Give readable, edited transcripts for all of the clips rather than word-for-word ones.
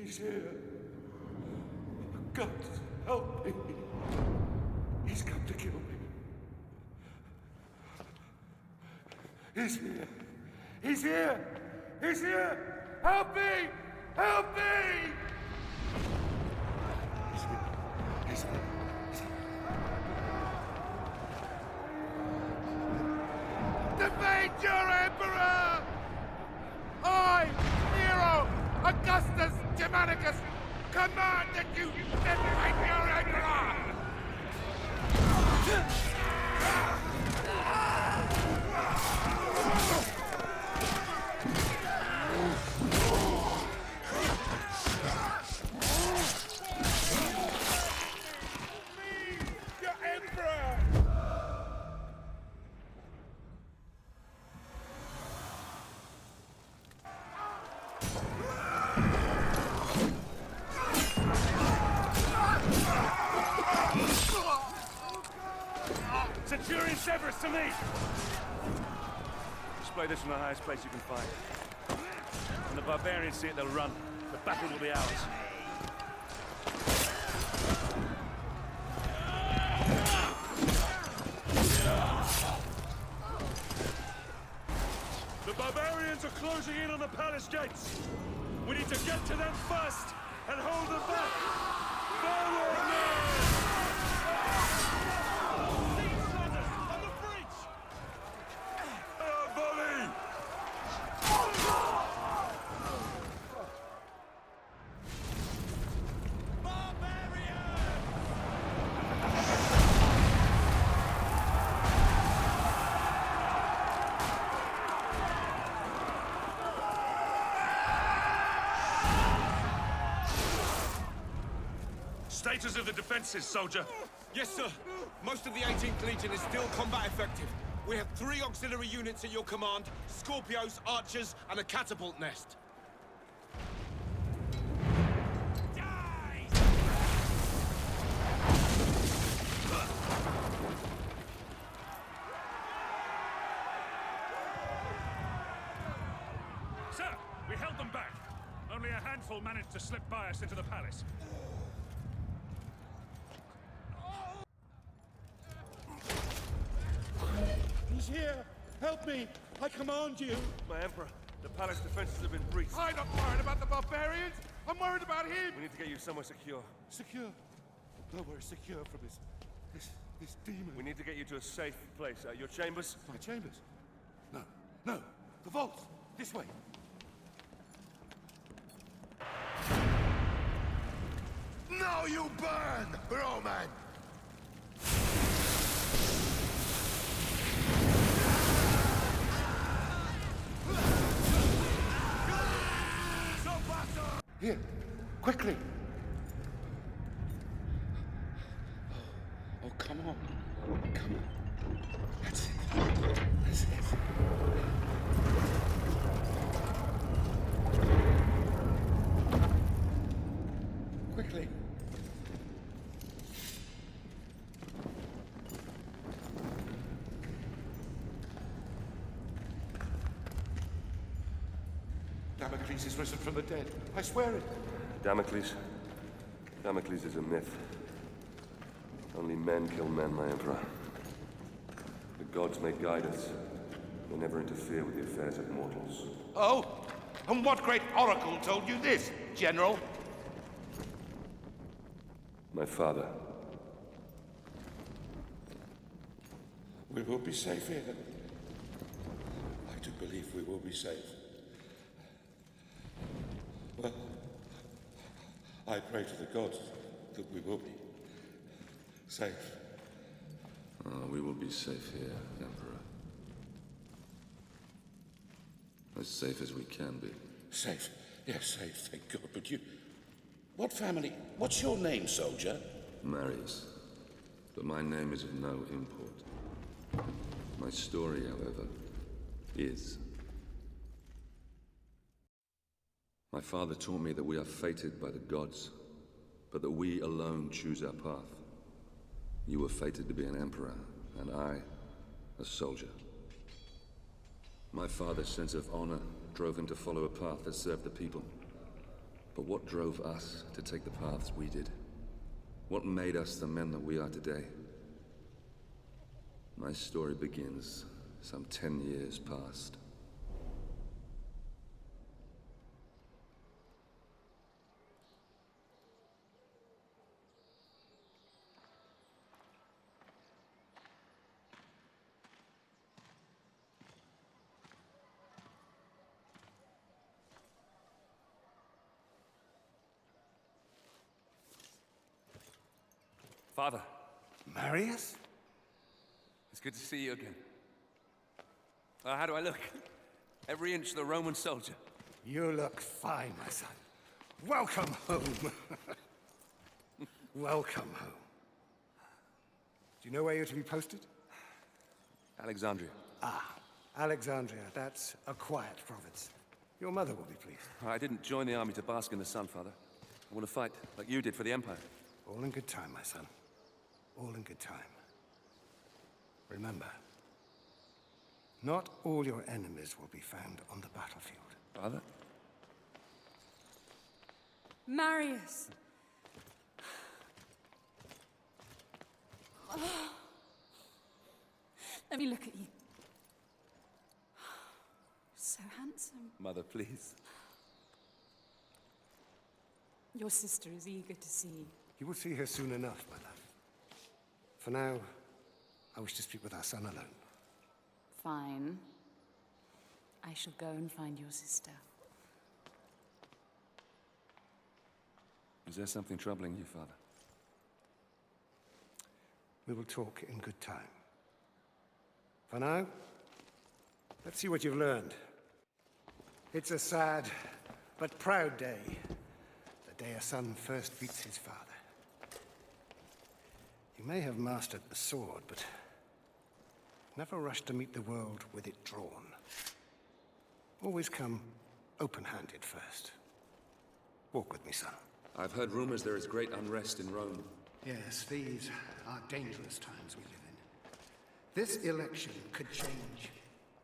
He's here. God, help me. He's come to kill me. He's here. He's here. He's here. Help me! Help me! He's here. He's here. He's here. Defend your Emperor! I, Nero, Augustus Germanicus, command that you defend your Emperor! Your Emperor! Centurion Severus to me! Display this from the highest place you can find. When the barbarians see it, they'll run. The battle will be ours. The barbarians are closing in on the palace gates. We need to get to them first and hold them back. Forward, men! Status of the defenses, soldier. Yes, sir. Most of the 18th Legion is still combat effective. We have 3 auxiliary units at your command, Scorpios, archers, and a catapult nest. Die! Sir, we held them back. Only a handful managed to slip by us into the palace. He's here! Help me! I command you! My Emperor, the palace defenses have been breached. I'm not worried about the barbarians! I'm worried about him! We need to get you somewhere secure. Secure? Nowhere is secure from this demon. We need to get you to a safe place. Your chambers? My chambers? No. No! The vault! This way! Now you burn, Roman! Here, quickly! Oh, come on. Come on. That's it. That's it. Quickly. Damocles is risen from the dead. I swear it. Damocles? Damocles is a myth. Only men kill men, my Emperor. The gods may guide us. They never interfere with the affairs of mortals. Oh? And what great oracle told you this, General? My father. We will be safe here. I do believe we will be safe. Well, I pray to the gods that we will be safe. Oh, we will be safe here, Emperor. As safe as we can be. Safe? Yes, safe, thank God. But you... What family? What's your name, soldier? Marius. But my name is of no import. My story, however, is... My father taught me that we are fated by the gods, but that we alone choose our path. You were fated to be an emperor, and I, a soldier. My father's sense of honor drove him to follow a path that served the people. But what drove us to take the paths we did? What made us the men that we are today? My story begins some 10 years past. Father, Marius? it's good to see you again. How do I look? Every inch the Roman soldier. You look fine, my son. Welcome home. Welcome home. Do you know where you're to be posted? Alexandria. Alexandria, that's a quiet province. Your mother will be pleased. I didn't join the army to bask in the sun, Father. I want to fight, like you did for the Empire. All in good time, my son. All in good time. Remember, not all your enemies will be found on the battlefield. Father? Marius! Let me look at you. So handsome. Mother, please. Your sister is eager to see you. You will see her soon enough, my love. For now, I wish to speak with our son alone. Fine. I shall go and find your sister. Is there something troubling you, Father? We will talk in good time. For now, let's see what you've learned. It's a sad but proud day. The day a son first meets his father. You may have mastered the sword, but never rush to meet the world with it drawn. Always come open-handed first. Walk with me, son. I've heard rumors there is great unrest in Rome. Yes, these are dangerous times we live in. This election could change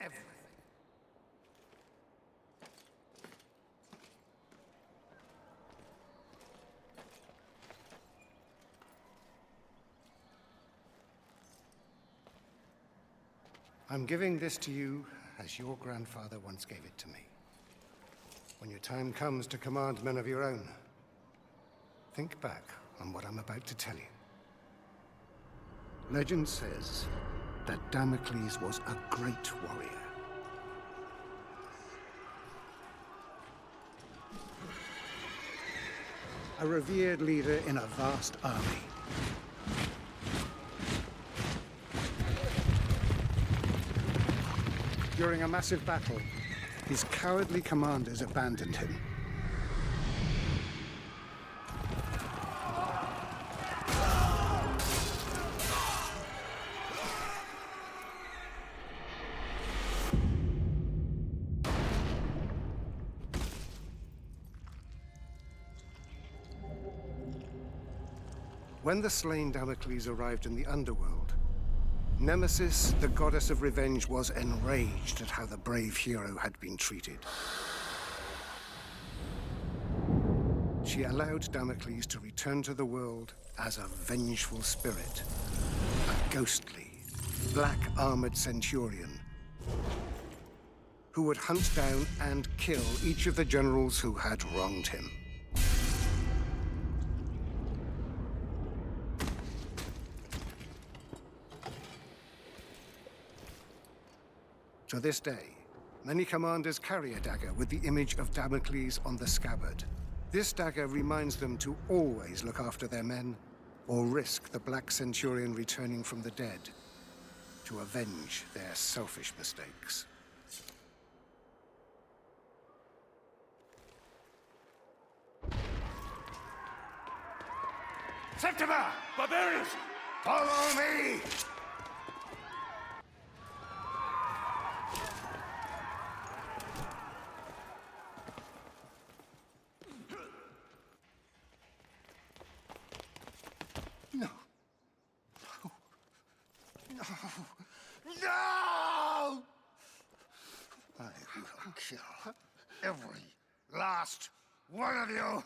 everything. I'm giving this to you as your grandfather once gave it to me. When your time comes to command men of your own, think back on what I'm about to tell you. Legend says that Damocles was a great warrior. A revered leader in a vast army. During a massive battle, his cowardly commanders abandoned him. When the slain Damocles arrived in the underworld, Nemesis, the goddess of revenge, was enraged at how the brave hero had been treated. She allowed Damocles to return to the world as a vengeful spirit, a ghostly, black-armored centurion who would hunt down and kill each of the generals who had wronged him. To this day, many commanders carry a dagger with the image of Damocles on the scabbard. This dagger reminds them to always look after their men, or risk the Black Centurion returning from the dead to avenge their selfish mistakes. Septima! Barbarians! Follow me! No. No. No! I will kill every last One of you!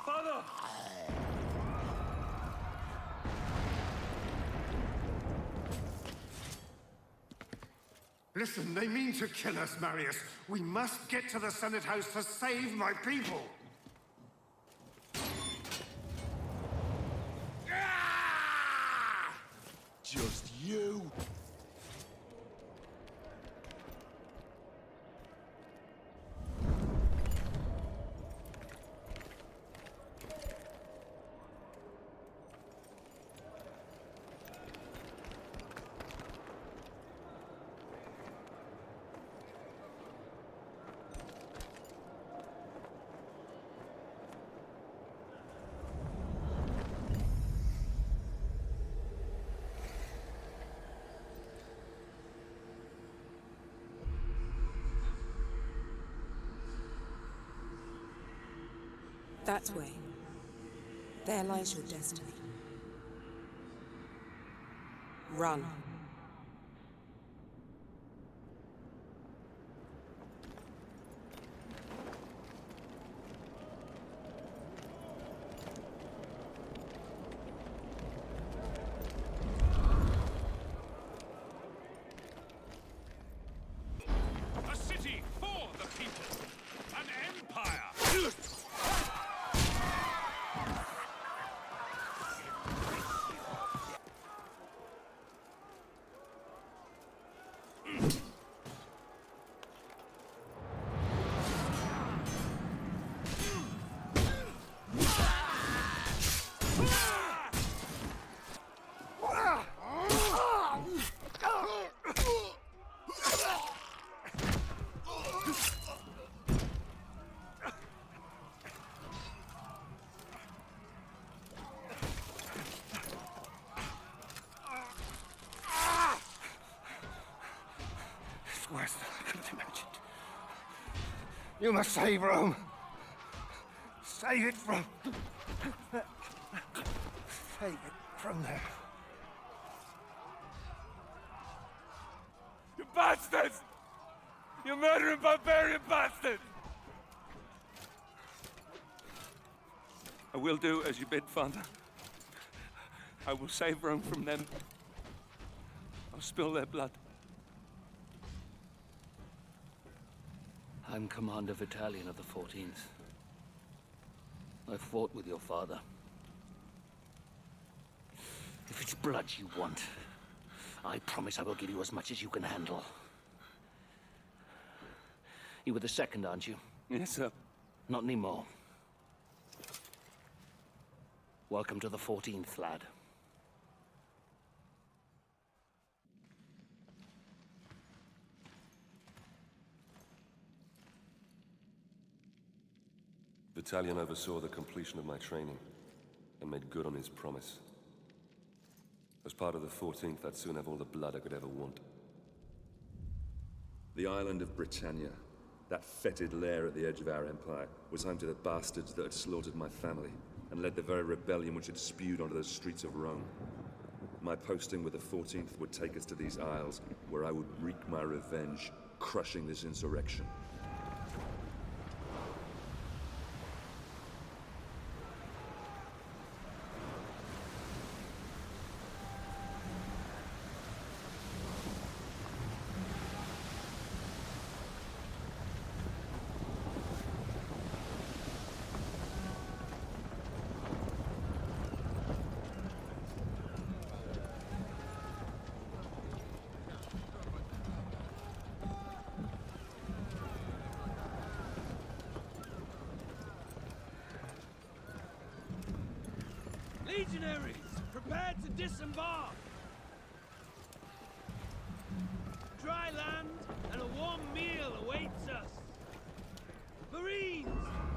Father! Listen, they mean to kill us, Marius. We must get to the Senate House to save my people. Just you? That way. There lies your destiny. Run. A city for the people! An empire! It's worse than I could have imagined. You must save Rome. Save it from... Save it from there. You bastards! You murdering barbarian bastards! I will do as you bid, Father. I will save Rome from them. I'll spill their blood. I'm Commander Battalion of the 14th. I fought with your father. If it's blood you want, I promise I will give you as much as you can handle. You were the second, aren't you? Yes, sir. Not anymore. Welcome to the 14th, lad. Battalion oversaw the completion of my training and made good on his promise. As part of the 14th, I'd soon have all the blood I could ever want. The island of Britannia, that fetid lair at the edge of our empire, was home to the bastards that had slaughtered my family and led the very rebellion which had spewed onto the streets of Rome. My posting with the 14th would take us to these isles, where I would wreak my revenge, crushing this insurrection. Legionaries, prepare to disembark! Dry land and a warm meal awaits us. Marines,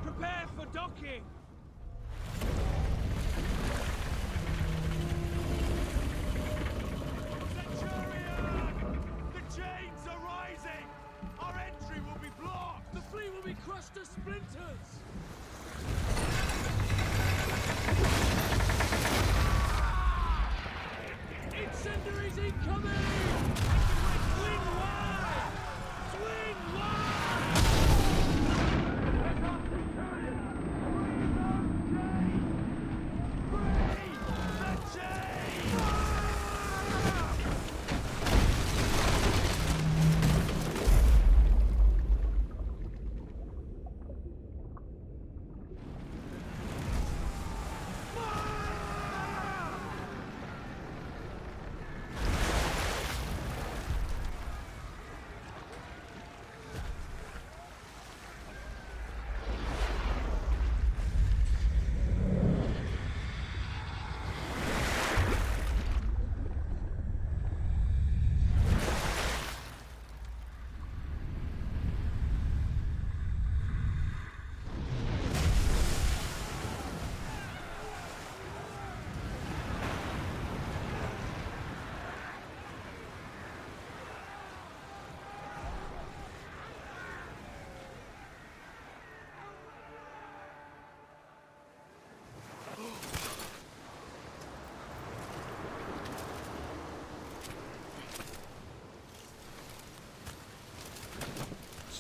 prepare for docking! Centurion! The chains are rising! Our entry will be blocked! The fleet will be crushed to splinters!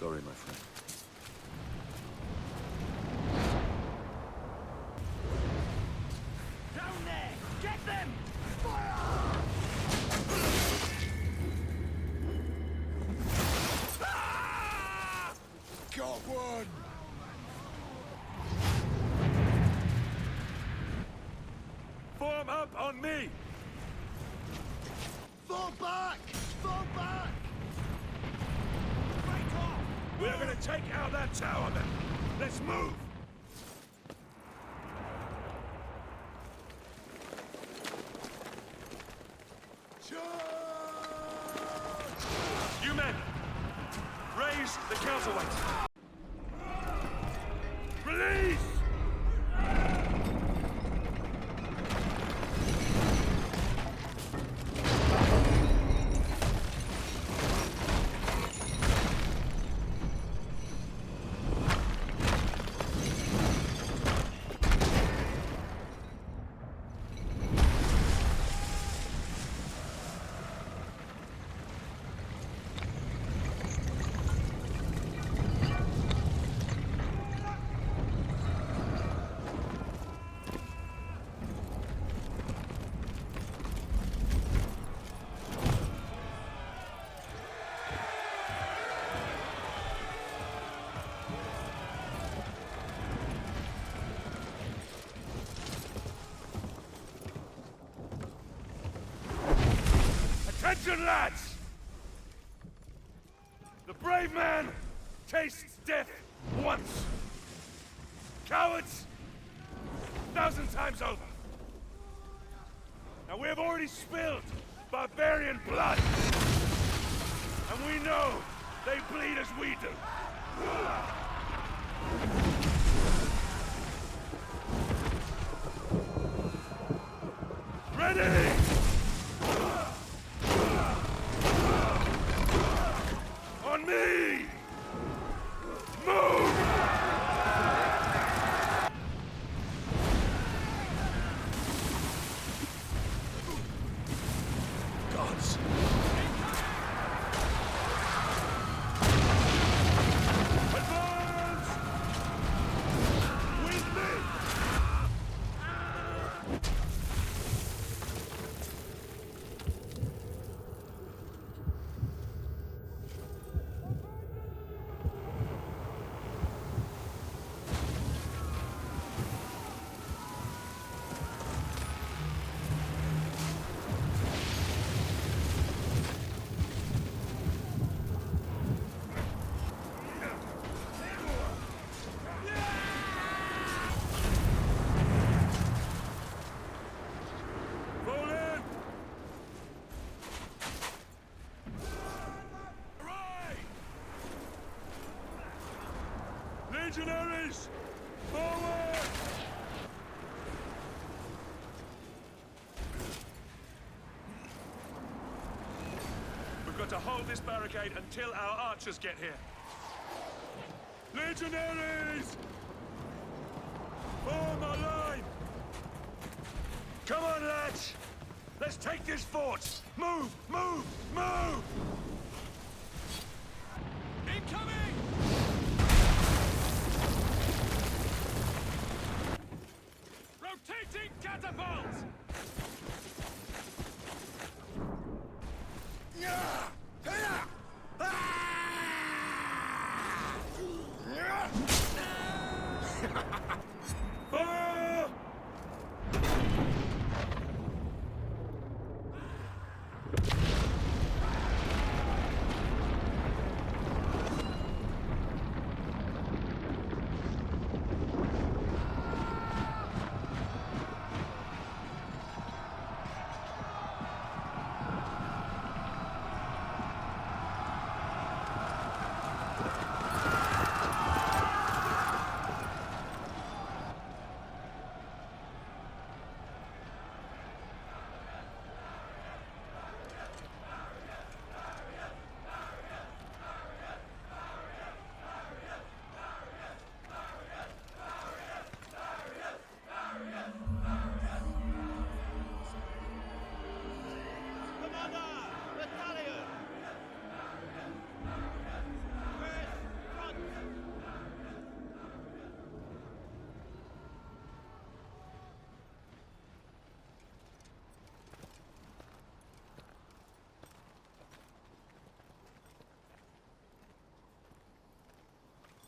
sorry, my friend. Down there! Get them! Got one! Form up on me! Fall back! Fall back! Right off! We're gonna take out that tower, then! Let's move! You men! Raise the counterweight! Release! Attention, lads! The brave man tastes death once. Cowards, 1,000 times over. Now we have already spilled barbarian blood. And we know they bleed as we do. Ready! On me! Move! Gods! Advance! With me! Roll in! Right! Legionaries! Forward! We've got to hold this barricade until our archers get here. Legionaries! Form a line! Come on, lads! Let's take this fort! Move! Move! Move! Incoming! Rotating catapults! Fire!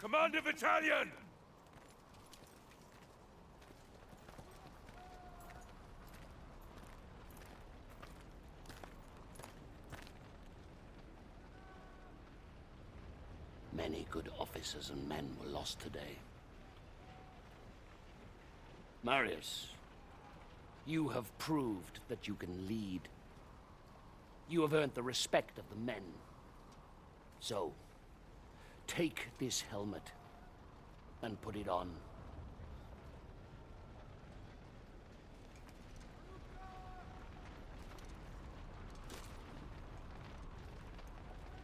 Commander Battalion! Many good officers and men were lost today. Marius, you have proved that you can lead. You have earned the respect of the men. So, take this helmet and put it on.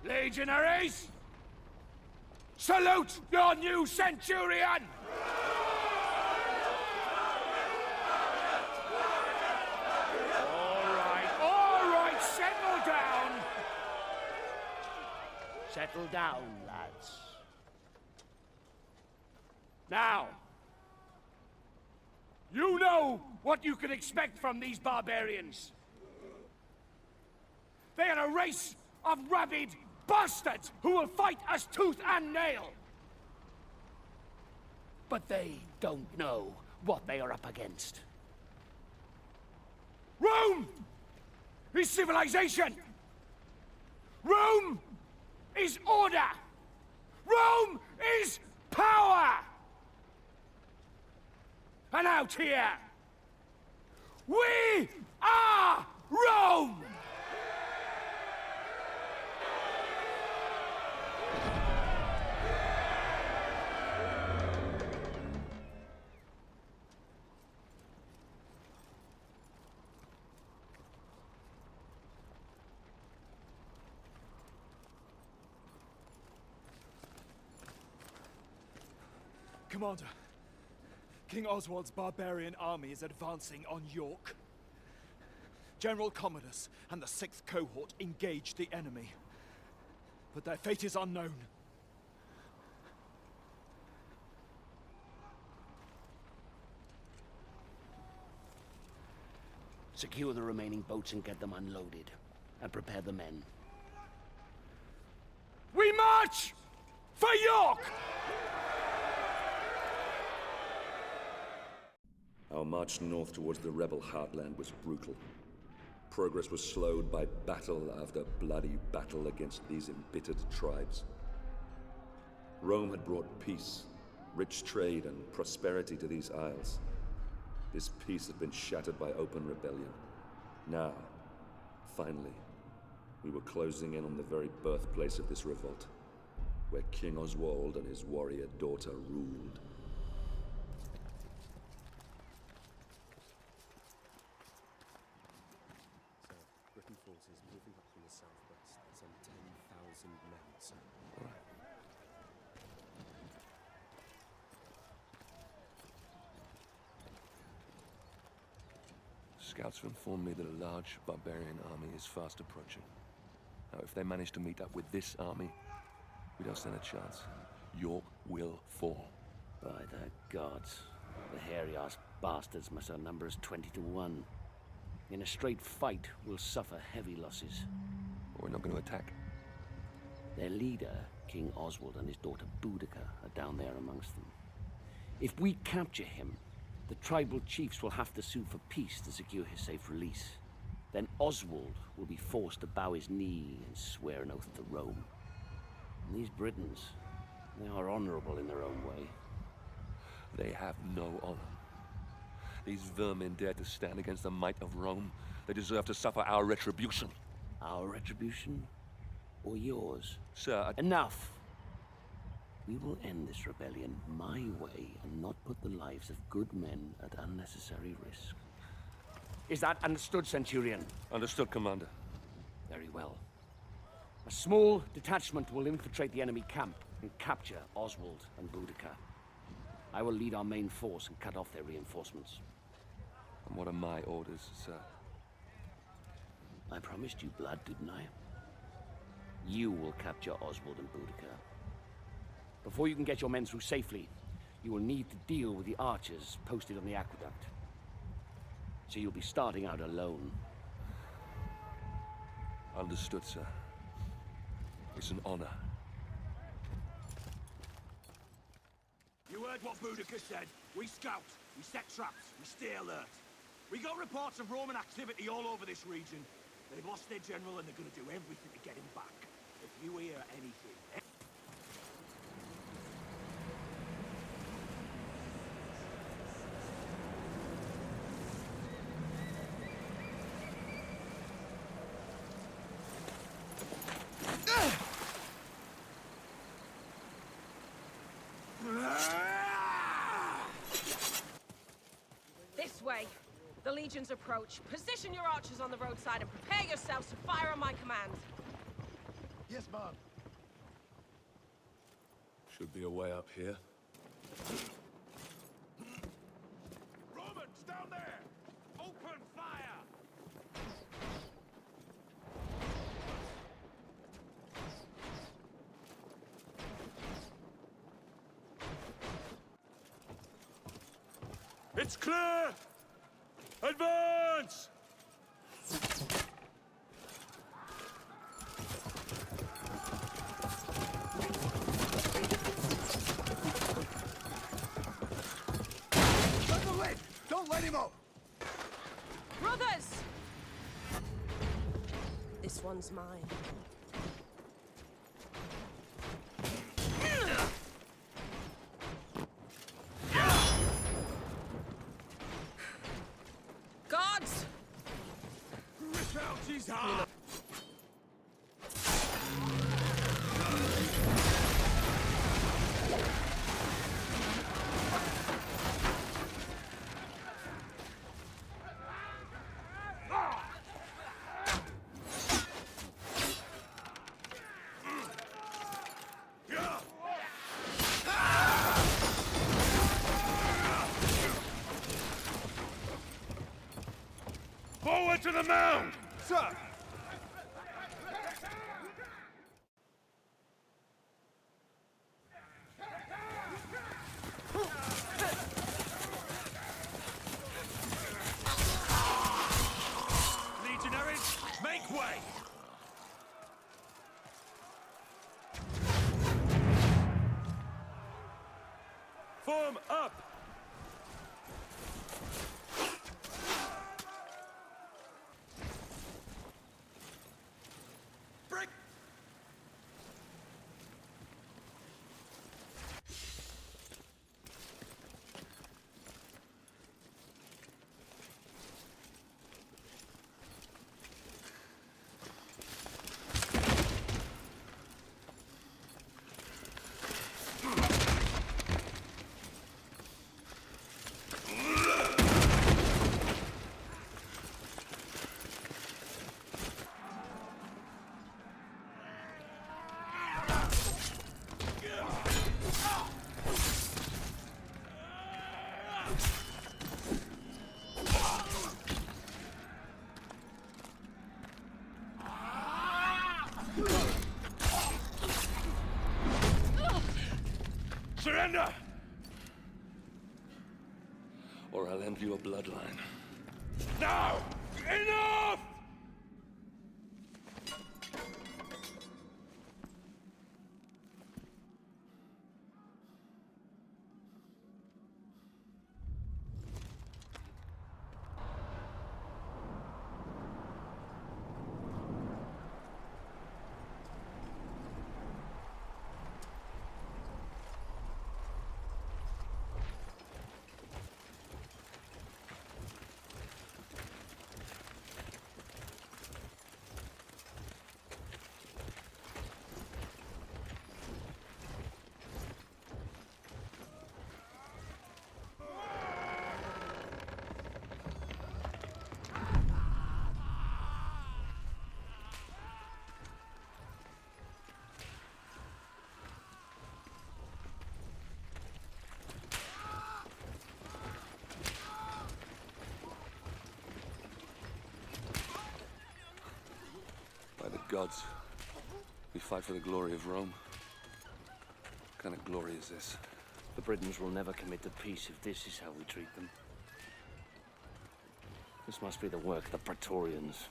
Legionaries! Salute your new centurion! All right, settle down! Settle down, lads. Now, you know what you can expect from these barbarians. They are a race of rabid bastards who will fight us tooth and nail. But they don't know what they are up against. Rome is civilization. Rome is order. Rome is power. And out here, we are Rome! Commander, King Oswald's barbarian army is advancing on York. General Commodus and the 6th cohort engaged the enemy, but their fate is unknown. Secure the remaining boats and get them unloaded, and prepare the men. We march for York! Our march north towards the rebel heartland was brutal. Progress was slowed by battle after bloody battle against these embittered tribes. Rome had brought peace, rich trade, and prosperity to these isles. This peace had been shattered by open rebellion. Now, finally, we were closing in on the very birthplace of this revolt, where King Oswald and his warrior daughter ruled. Britain forces moving up from the southwest. Some 10,000 men, sir. All right. Scouts have informed me that a large barbarian army is fast approaching. Now, if they manage to meet up with this army, we don't stand a chance. York will fall. By the gods, the hairy-ass bastards must outnumber us 20 to 1. In a straight fight, we'll suffer heavy losses. We're not going to attack. Their leader, King Oswald, and his daughter Boudica are down there amongst them. If we capture him, the tribal chiefs will have to sue for peace to secure his safe release. Then Oswald will be forced to bow his knee and swear an oath to Rome. And these Britons, they are honorable in their own way. They have no honor. These vermin dare to stand against the might of Rome. They deserve to suffer our retribution. Our retribution? Or yours? Sir, Enough! We will end this rebellion my way and not put the lives of good men at unnecessary risk. Is that understood, Centurion? Understood, Commander. Very well. A small detachment will infiltrate the enemy camp and capture Oswald and Boudica. I will lead our main force and cut off their reinforcements. And what are my orders, sir? I promised you blood, didn't I? You will capture Oswald and Boudica. Before you can get your men through safely, you will need to deal with the archers posted on the aqueduct. So you'll be starting out alone. Understood, sir. It's an honor. heard what Boudica said. We scout, we set traps, we stay alert. We got reports of Roman activity all over this region. They've lost their general and they're gonna do everything to get him back. If you hear anything... This way. The Legion's approach. Position your archers on the roadside and prepare yourselves to fire on my command. Yes, ma'am. Should be a way up here. Romans, down there! Open fire! It's clear! Advance! Let the lid! Don't let him up! Brothers! This one's mine. Guards! Rip out his heart! Forward to the mound! Sir! Legionaries, make way! Form up! Break! Surrender! Or I'll end your bloodline. Now! Enough! By the gods, we fight for the glory of Rome. What kind of glory is this? The Britons will never commit to peace if this is how we treat them. This must be the work of the Praetorians.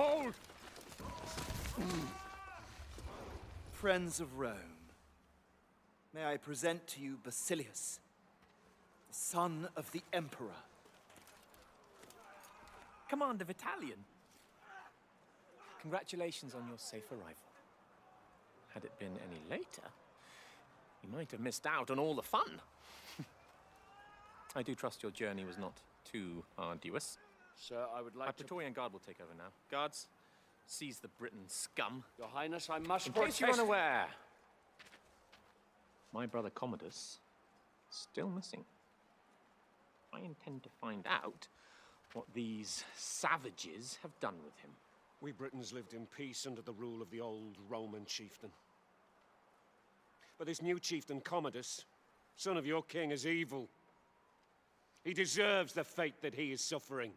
Hold! Friends of Rome, may I present to you Basilius, the son of the Emperor. Commander Vitalian. Congratulations on your safe arrival. Had it been any later, you might have missed out on all the fun. I do trust your journey was not too arduous. Sir, I would like Our Praetorian Guard will take over now. Guards, seize the Briton scum. Your Highness, I must In protest. case you're unaware, my brother Commodus still missing. I intend to find out what these savages have done with him. We Britons lived in peace under the rule of the old Roman chieftain. But this new chieftain, Commodus, son of your king, is evil. He deserves the fate that he is suffering.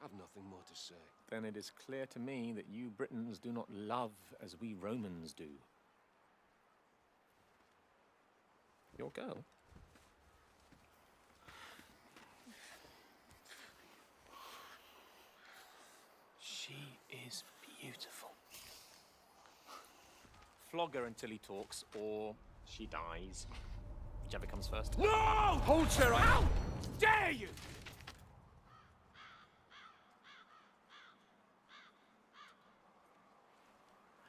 I've nothing more to say. Then it is clear to me that you Britons do not love as we Romans do. Your girl? She is beautiful. Flog her until he talks, or she dies. Whichever comes first. No! Hold, sir! How dare you!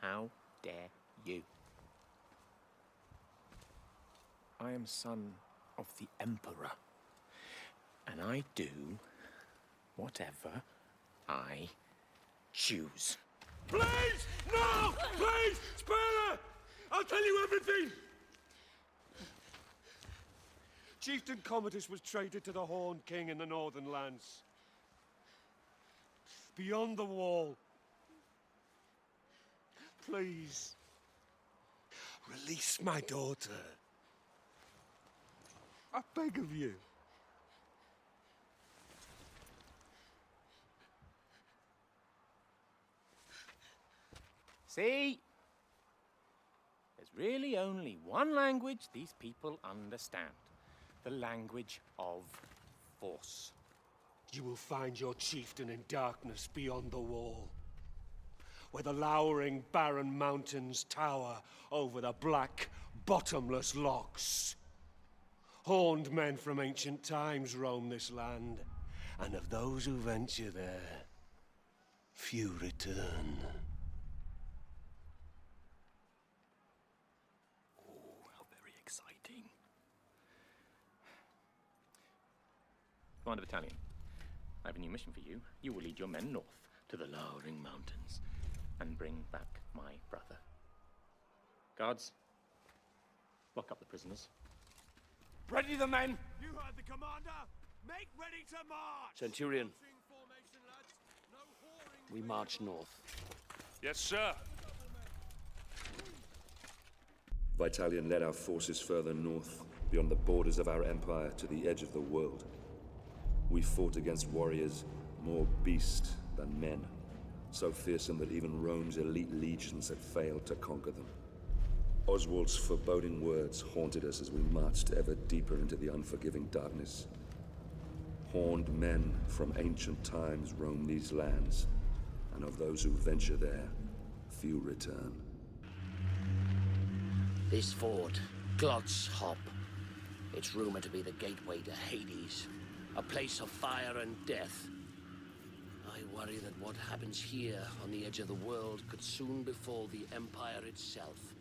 How dare you? I am son of the Emperor, and I do whatever I choose. Please! No! Please! Spare her! I'll tell you everything! Chieftain Commodus was traded to the Horned King in the Northern Lands. Beyond the wall. Please. Release my daughter. I beg of you. See? There's really only one language these people understand. The language of force. You will find your chieftain in darkness beyond the wall, where the lowering barren mountains tower over the black, bottomless lochs. Horned men from ancient times roam this land, and of those who venture there, few return. Exciting. Commander Battalion, I have a new mission for you. You will lead your men north to the lowering mountains and bring back my brother. Guards, lock up the prisoners. Ready the men! You heard the commander! Make ready to march! Centurion, we march north. Yes, sir. Vitalian led our forces further north, beyond the borders of our empire to the edge of the world. We fought against warriors more beast than men, so fearsome that even Rome's elite legions had failed to conquer them. Oswald's foreboding words haunted us as we marched ever deeper into the unforgiving darkness. Horned men from ancient times roam these lands, and of those who venture there, few return. This fort, Glot's Hop. It's rumored to be the gateway to Hades, a place of fire and death. I worry that what happens here on the edge of the world could soon befall the Empire itself.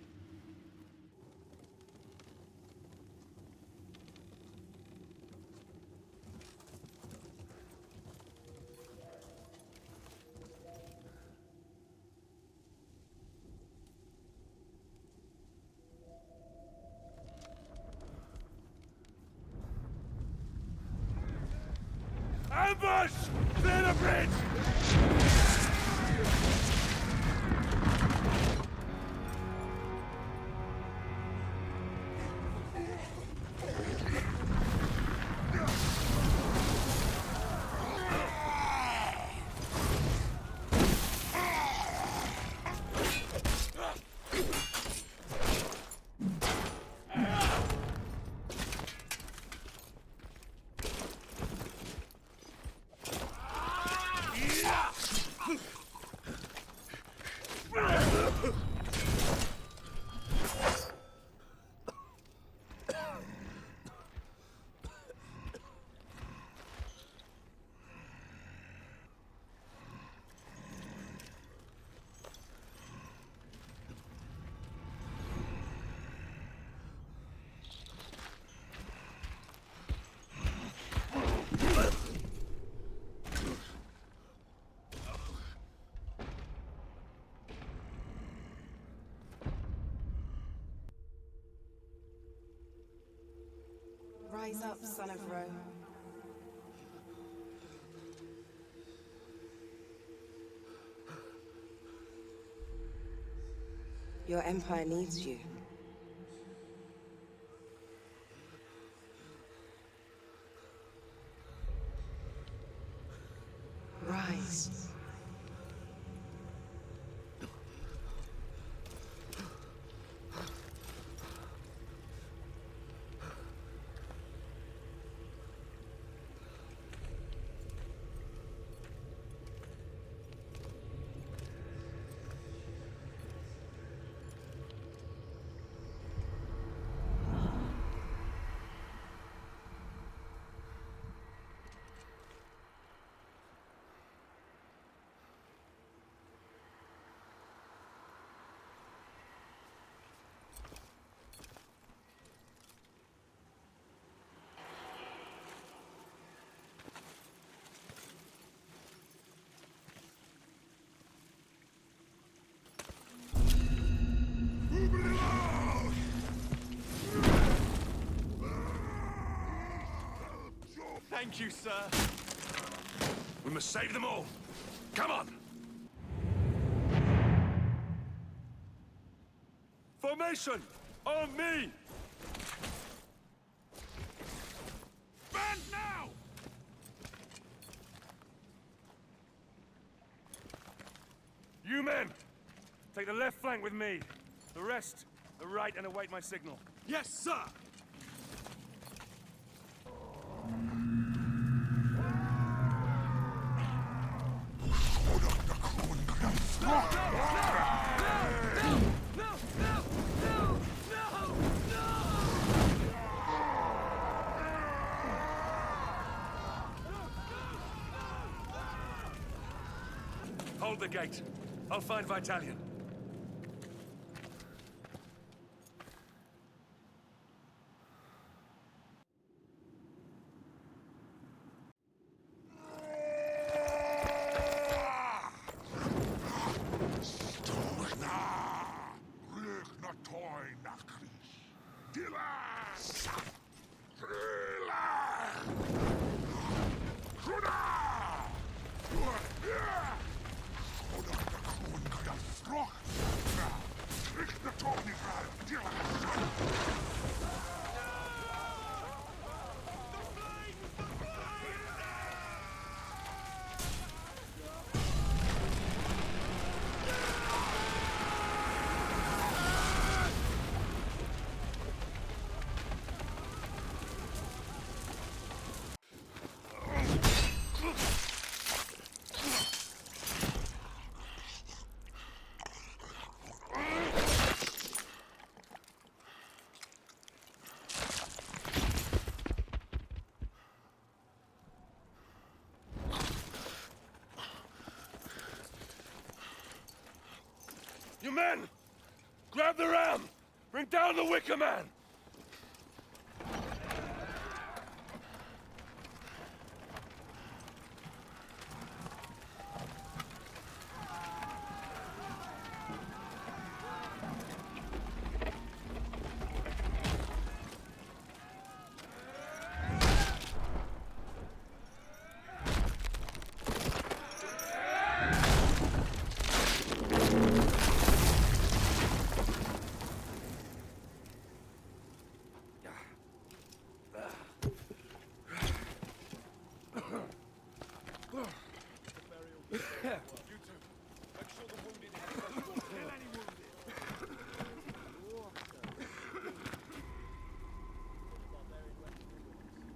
Ambush! Clear the bridge! Rise up, son of Rome. Your empire needs you. Rise. Thank you, sir. We must save them all. Come on! Formation! On me! Band now! You men! Take the left flank with me. The rest, the right, and await my signal. Yes, sir! Hold the gate. I'll find Vitalian. You men! Grab the ram! Bring down the Wicker Man!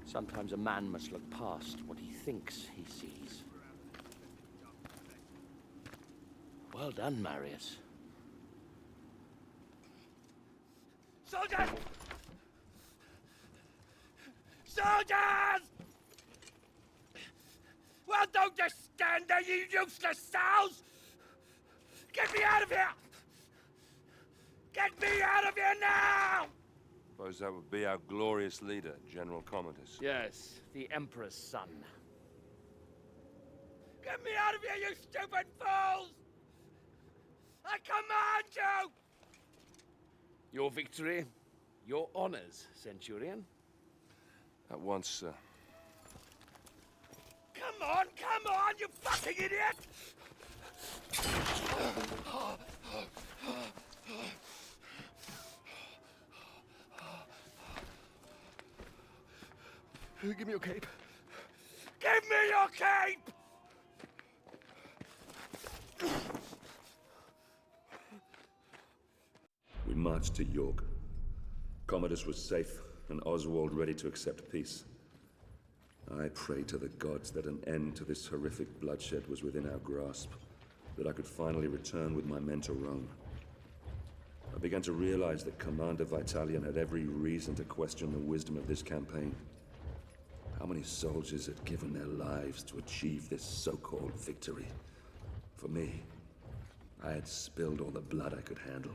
Sometimes a man must look past what he thinks he sees. Well done, Marius. Soldiers! Soldiers! Well, don't just stand there, you useless sows! Get me out of here! Get me out of here now! Suppose that would be our glorious leader, General Commodus. Yes, the Emperor's son. Get me out of here, you stupid fools! I command you! Your victory, your honors, Centurion. At once, sir. Come on, you fucking idiot! Give me your cape. Give me your cape! We marched to York. Commodus was safe, and Oswald ready to accept peace. I prayed to the gods that an end to this horrific bloodshed was within our grasp, that I could finally return with my men to Rome. I began to realize that Commander Vitalian had every reason to question the wisdom of this campaign. How many soldiers had given their lives to achieve this so-called victory? For me, I had spilled all the blood I could handle.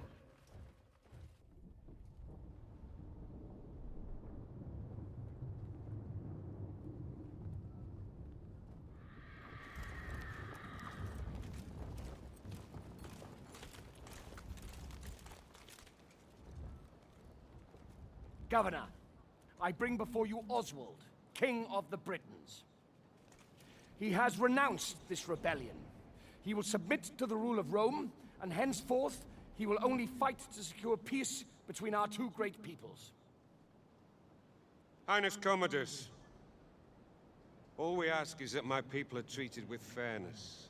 Governor, I bring before you Oswald, King of the Britons. He has renounced this rebellion. He will submit to the rule of Rome, and henceforth he will only fight to secure peace between our two great peoples. Highness Commodus, all we ask is that my people are treated with fairness.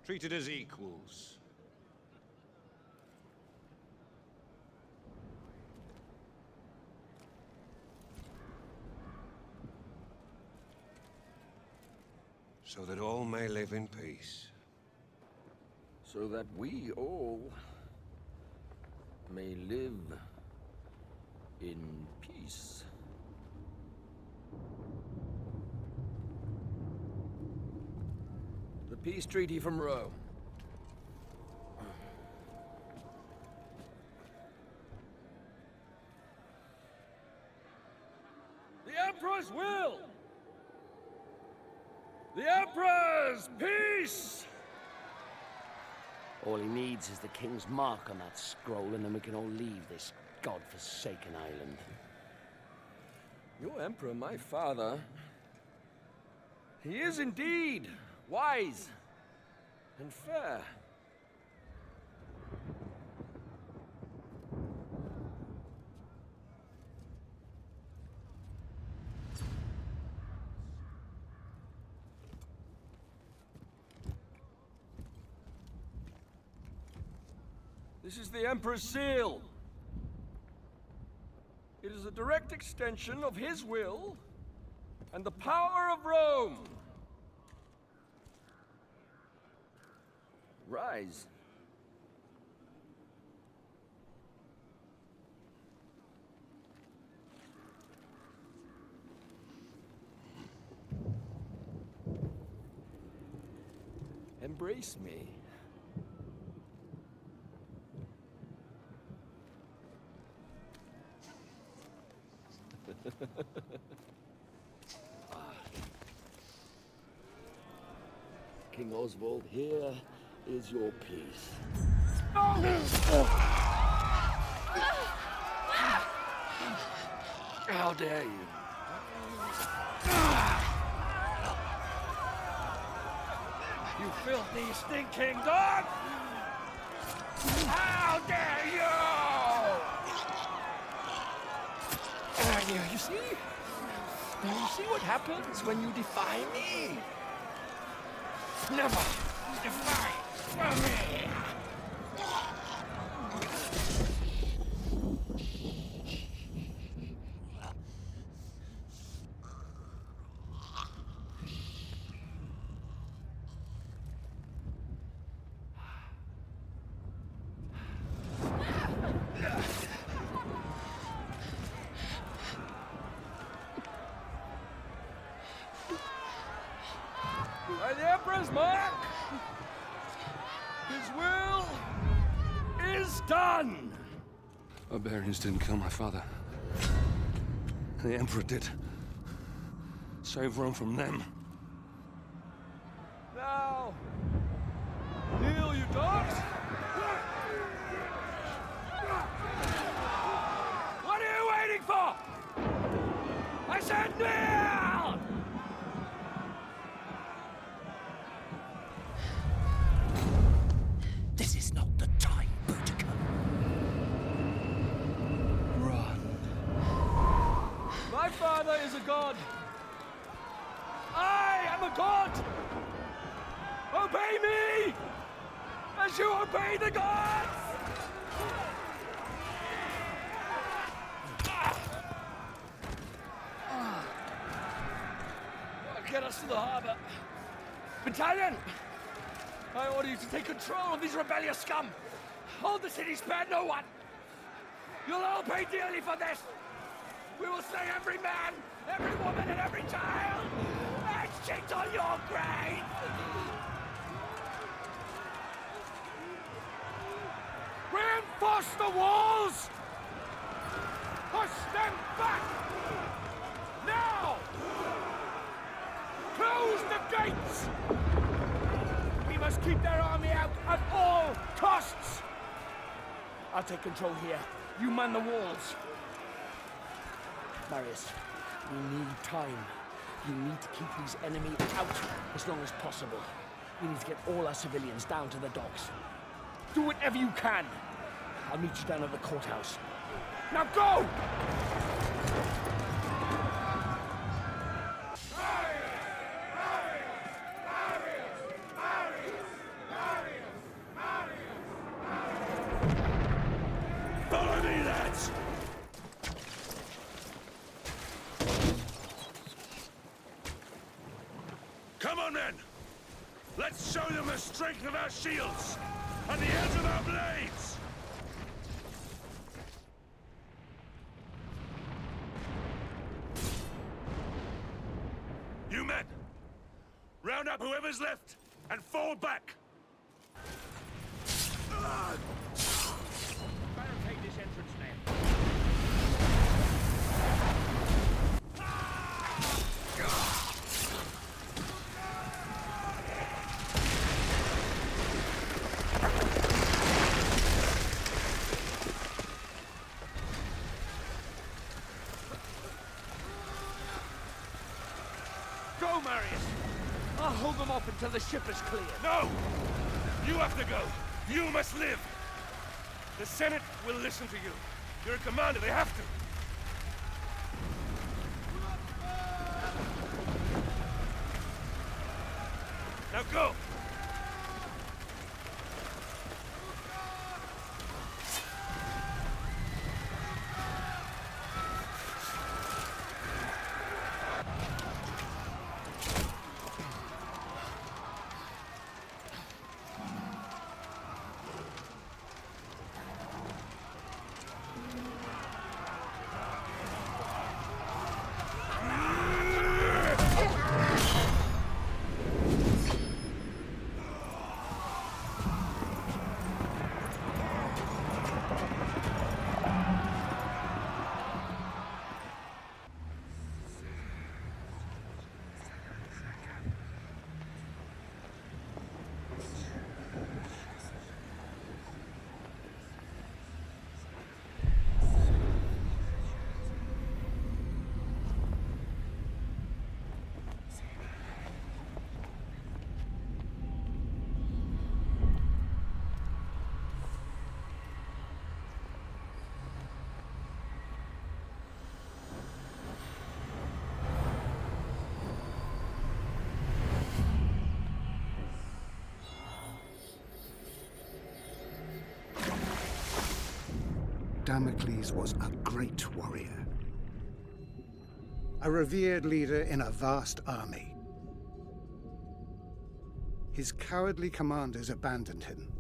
Treated as equals. So that all may live in peace. So that we all may live in peace. The peace treaty from Rome. The Emperor's will! The Emperor's peace! All he needs is the King's mark on that scroll, and then we can all leave this god-forsaken island. Your Emperor, my father, he is indeed wise and fair. This is the Emperor's seal. It is a direct extension of his will and the power of Rome. Rise. Embrace me. King Oswald, here is your peace. How dare you? You filthy, stinking dog! How dare you! You see? Now you see what happens when you defy me? Never defy me! By the Emperor's mark, his will is done! Barbarians didn't kill my father. The Emperor did. Save Rome from them. Now, kneel, you dogs! What are you waiting for? I said kneel! This is not the time, Boudica. Run. My father is a god. I am a god! Obey me! As you obey the gods! Get us to the harbor. Battalion! I order you to take control of these rebellious scum! Hold the city, spare no one! You'll all pay dearly for this! We will slay every man, every woman, and every child! And shit on your grave! Reinforce the walls! Push them back! Now! Close the gates! We must keep their army out at all costs! I'll take control here. You man the walls. Marius, we need time. You need to keep these enemy out as long as possible. We need to get all our civilians down to the docks. Do whatever you can. I'll meet you down at the courthouse. Now go! Follow me, lads! Come on, then! Let's show them the strength of our shields and the edge of our blades! You men! Round up whoever's left and fall back! Barricade this entrance, men. Go, Marius! I'll hold them off until the ship is clear. No! You have to go! You must live! The Senate will listen to you. You're a commander, they have to! Now go! Damocles was a great warrior, a revered leader in a vast army. His cowardly commanders abandoned him.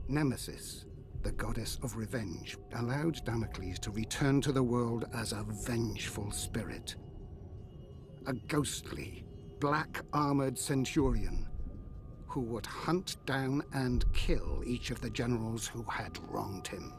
Nemesis, the goddess of revenge, allowed Damocles to return to the world as a vengeful spirit. a ghostly, black-armored centurion who would hunt down and kill each of the generals who had wronged him.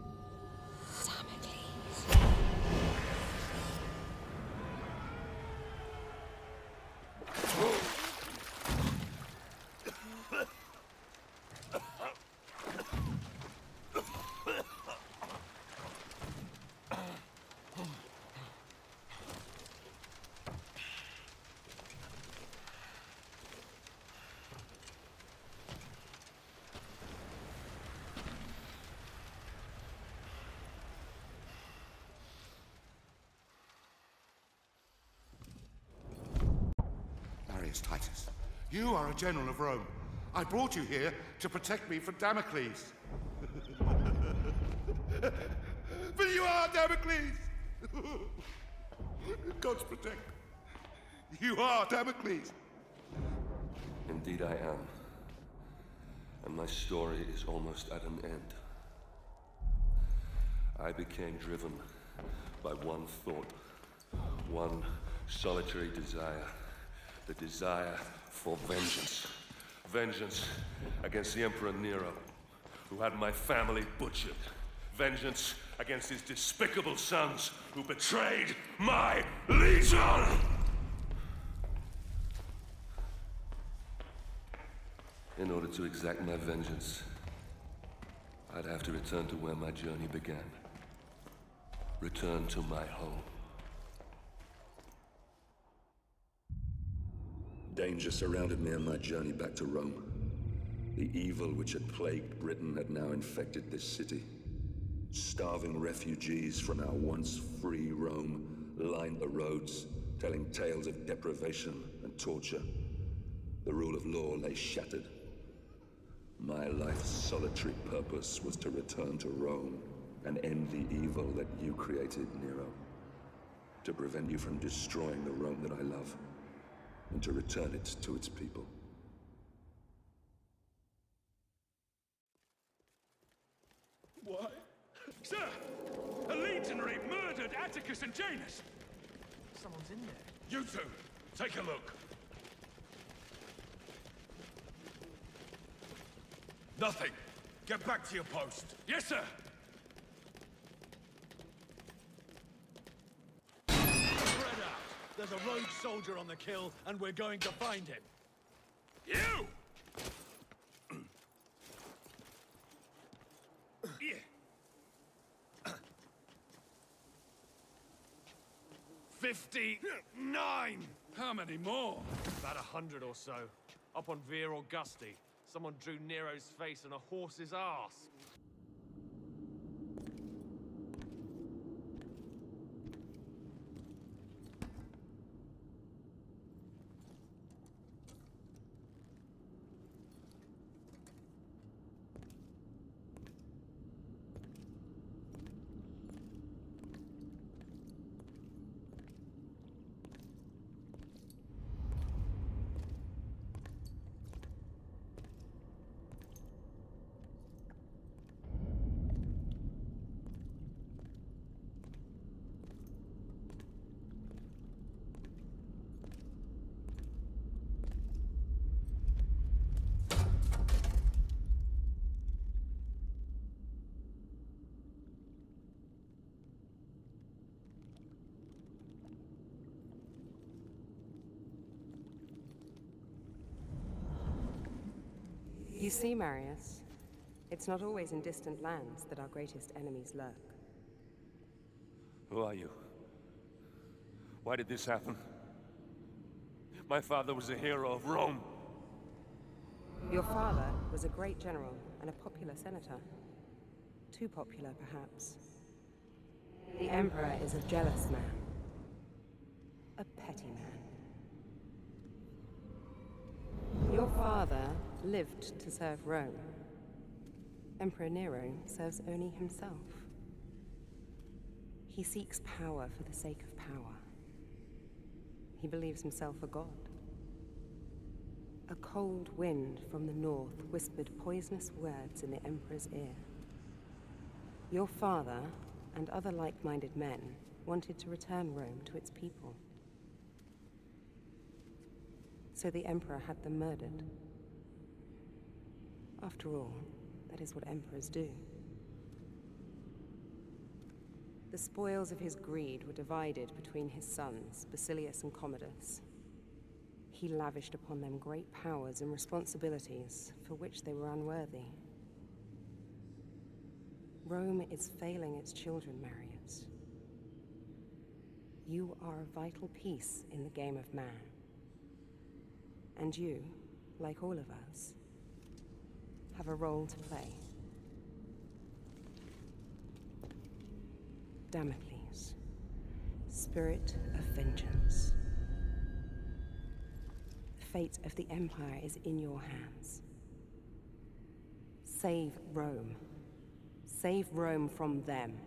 Titus, you are a general of Rome. I brought you here to protect me from Damocles. But you are Damocles! God's protect. You are Damocles! Indeed I am. And my story is almost at an end. I became driven by one thought, one solitary desire. The desire for vengeance. Vengeance against the Emperor Nero, who had my family butchered. Vengeance against his despicable sons, who betrayed my legion! In order to exact my vengeance, I'd have to return to where my journey began. Return to my home. Danger surrounded me on my journey back to Rome. The evil which had plagued Britain had now infected this city. Starving refugees from our once free Rome lined the roads, telling tales of deprivation and torture. The rule of law lay shattered. My life's solitary purpose was to return to Rome and end the evil that you created, Nero. To prevent you from destroying the Rome that I love, and to return it to its people. What? Sir! A legionary murdered Atticus and Janus! Someone's in there. You two, take a look. Nothing. Get back to your post. Yes, sir! Spread out. There's a rogue soldier on the kill, and we're going to find him. You! 59! How many more? About 100 or so. Up on Via Augusti. Someone drew Nero's face on a horse's arse. You see, Marius, it's not always in distant lands that our greatest enemies lurk. Who are you? Why did this happen? My father was a hero of Rome. Your father was a great general and a popular senator. Too popular, perhaps. The Emperor is a jealous man. A petty man. Your father lived to serve Rome. Emperor Nero serves only himself. He seeks power for the sake of power. He believes himself a god. A cold wind from the north whispered poisonous words in the Emperor's ear. Your father, and other like-minded men, wanted to return Rome to its people. So the Emperor had them murdered. After all, that is what emperors do. The spoils of his greed were divided between his sons, Basilius and Commodus. He lavished upon them great powers and responsibilities for which they were unworthy. Rome is failing its children, Marius. You are a vital piece in the game of man. And you, like all of us, have a role to play. Damocles, spirit of vengeance. The fate of the Empire is in your hands. Save Rome. Save Rome from them.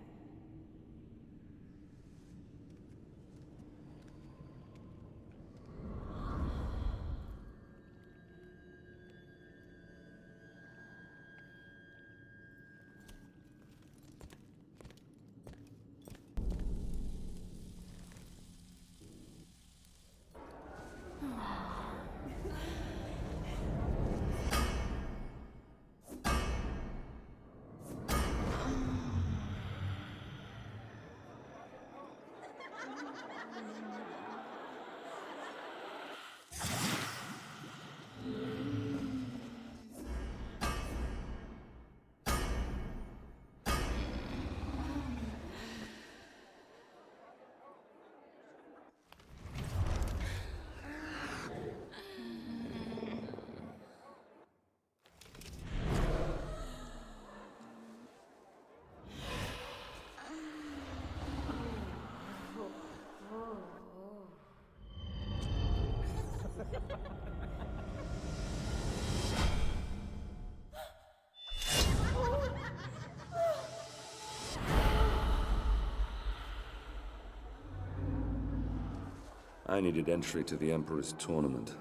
I needed entry to the Emperor's tournament.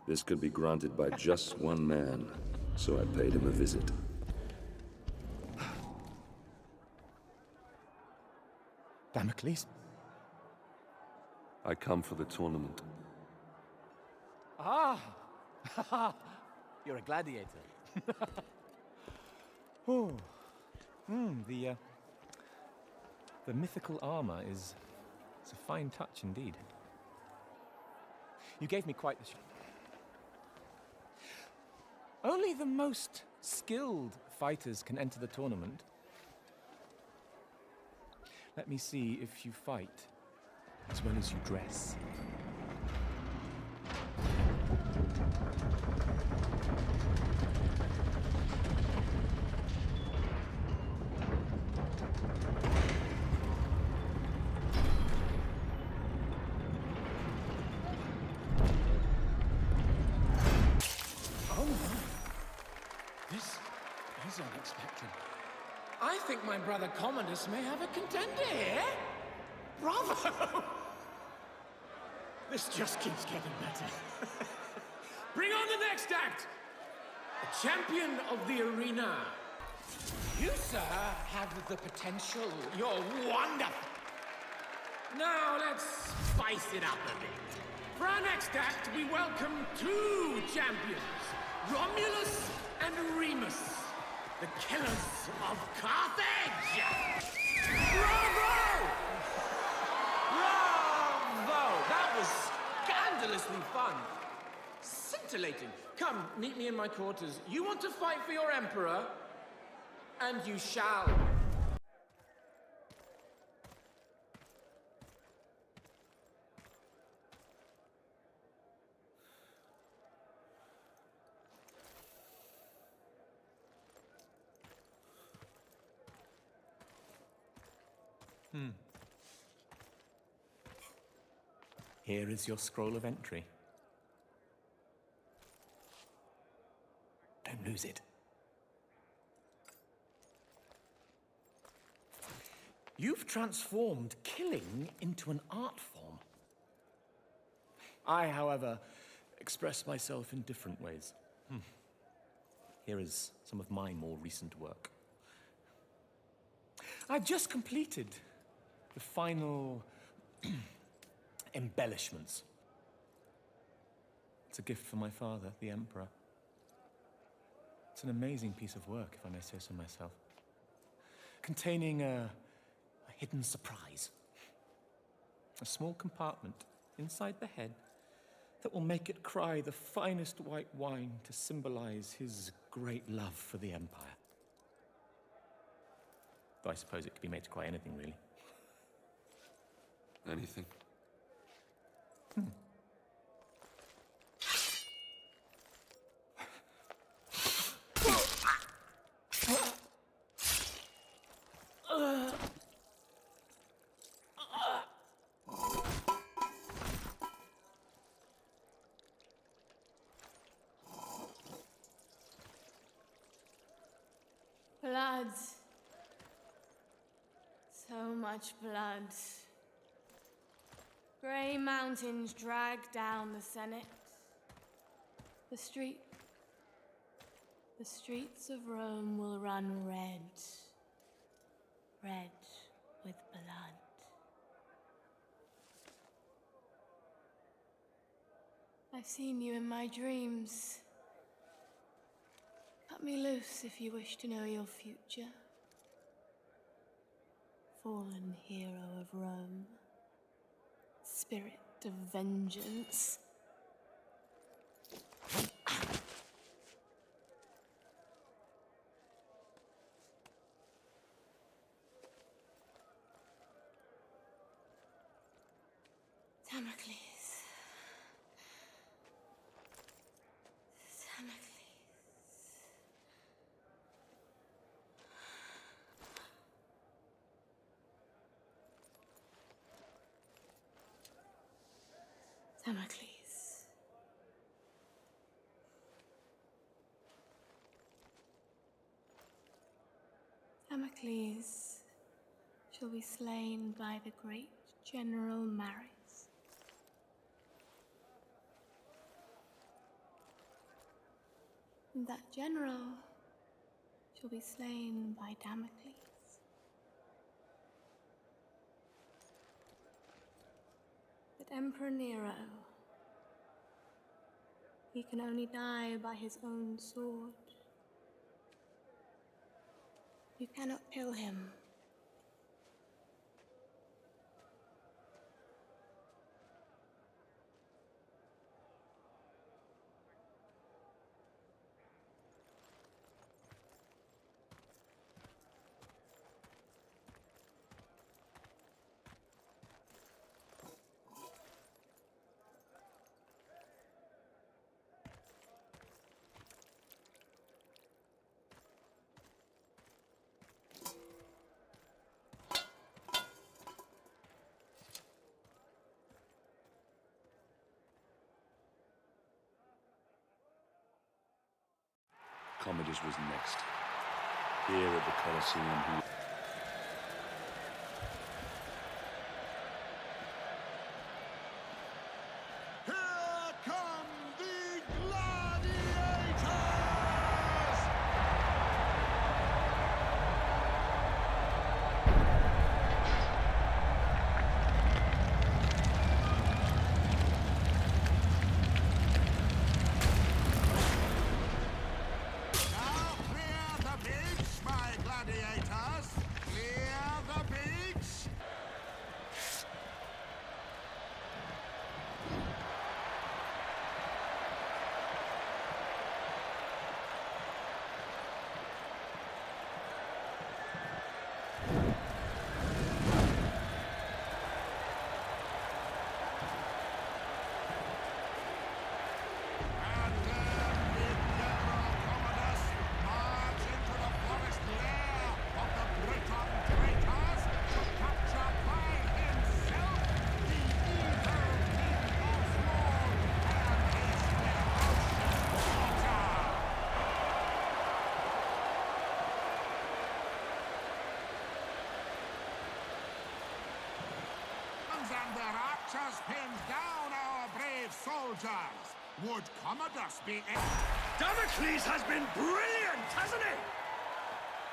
This could be granted by just one man, so I paid him a visit. Damocles? I come for the tournament. Ah! You're a gladiator. Oh. The mythical armor is... it's a fine touch indeed. You gave me quite the show. Only the most skilled fighters can enter the tournament. Let me see if you fight as well as you dress. Unexpected. I think my brother Commodus may have a contender here. Bravo! This just keeps getting better. Bring on the next act! A champion of the arena. You, sir, have the potential. You're wonderful. Now let's spice it up a bit. For our next act, we welcome two champions, Romulus and Remus. The killers of Carthage! Bravo! Bravo! That was scandalously fun. Scintillating. Come, meet me in my quarters. You want to fight for your emperor? And you shall. Here is your scroll of entry. Don't lose it. You've transformed killing into an art form. I, however, express myself in different ways. Here is some of my more recent work. I've just completed the final embellishments. It's a gift from my father, the Emperor. It's an amazing piece of work, if I may say so myself. Containing a hidden surprise. A small compartment inside the head that will make it cry the finest white wine to symbolize his great love for the Empire. Though I suppose it could be made to cry anything, really. Anything? Blood. So much blood. Grey mountains drag down the Senate. The streets of Rome will run red. Red with blood. I've seen you in my dreams. Cut me loose if you wish to know your future. Fallen hero of Rome. Spirit of vengeance. Damocles. Damocles. Damocles shall be slain by the great General Maris. And that general shall be slain by Damocles. But Emperor Nero, he can only die by his own sword. You cannot kill him. Commodus was next. Here at the Colosseum, he... Here come the gladiators! Now clear the beach, my gladiators! Clear the beach! And their archers pinned down our brave soldiers. Would Commodus be... Damocles has been brilliant, hasn't he?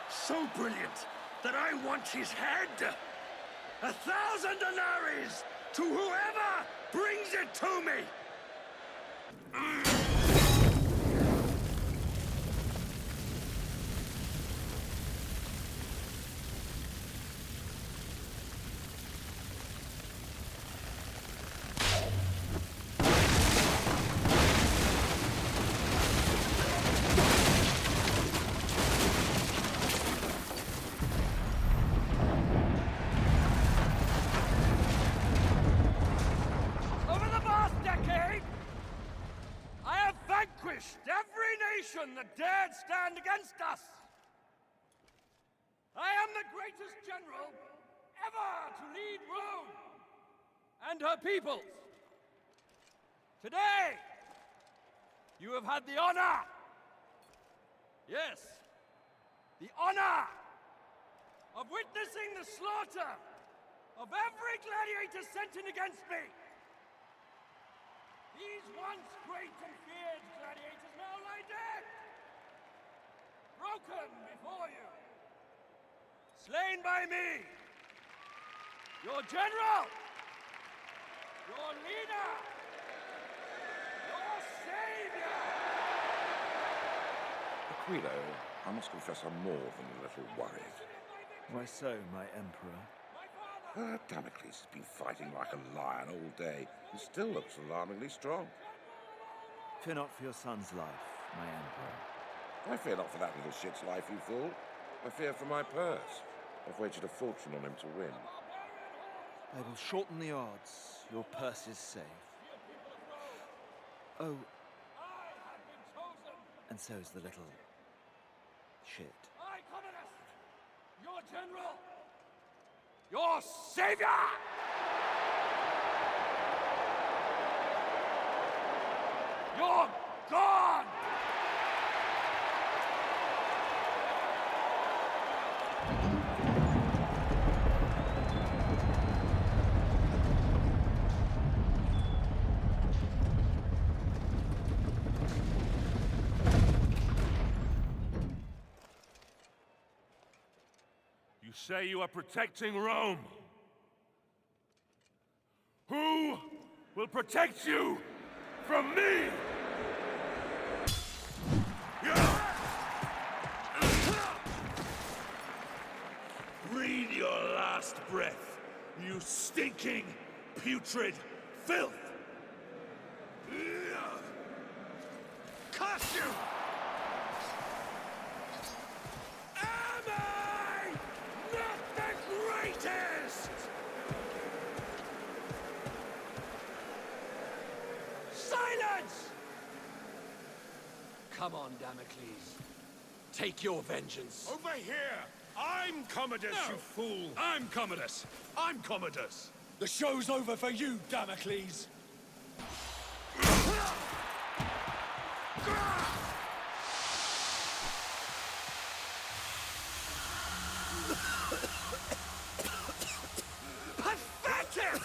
So brilliant that I want his head. 1,000 denaries to whoever brings it to me. Over the past decade, I have vanquished every nation that dared stand against us. I am the greatest general ever to lead Rome and her peoples. Today, you have had the honor, yes, the honor of witnessing the slaughter of every gladiator sent in against me. These once great and feared gladiators now lie dead, broken before you, slain by me, your general, your leader, your savior. Aquilo, I must confess I'm more than a little worried. Why so, my emperor? Damocles has been fighting like a lion all day and still looks alarmingly strong. Fear not for your son's life, my emperor. I fear not for that little shit's life, you fool. I fear for my purse. I've wagered a fortune on him to win. I will shorten the odds. Your purse is safe. Oh. And so is the little shit. I, Commodus, your general, your savior! Your God! You say you are protecting Rome. Who will protect you from me? Breathe your last breath, you stinking, putrid filth! Curse you! Am I not the greatest? Silence! Come on, Damocles. Take your vengeance. Over here! I'm Commodus, you fool! I'm Commodus! I'm Commodus! The show's over for you, Damocles. Pathetic!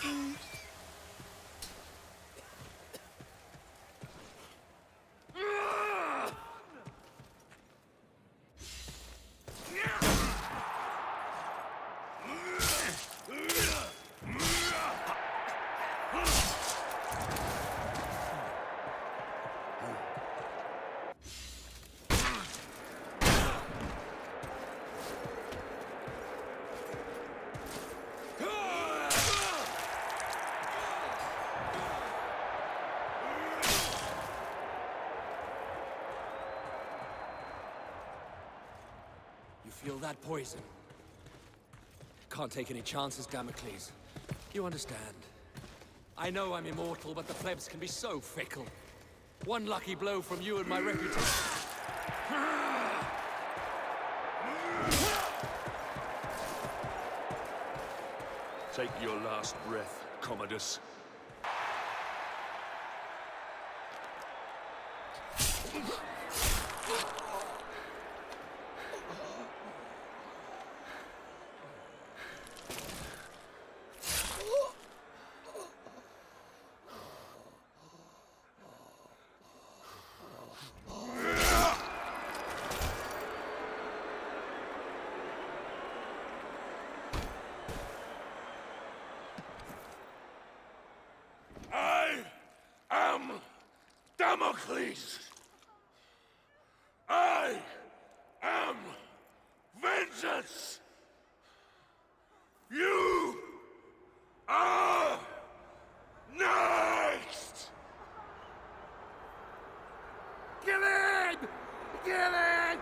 You feel that poison? Can't take any chances, Damocles. You understand. I know I'm immortal, but the plebs can be so fickle. One lucky blow from you and my reputation... Take your last breath, Commodus. I am Damocles! Damocles! I am vengeance! You are next! Kill him! Kill him!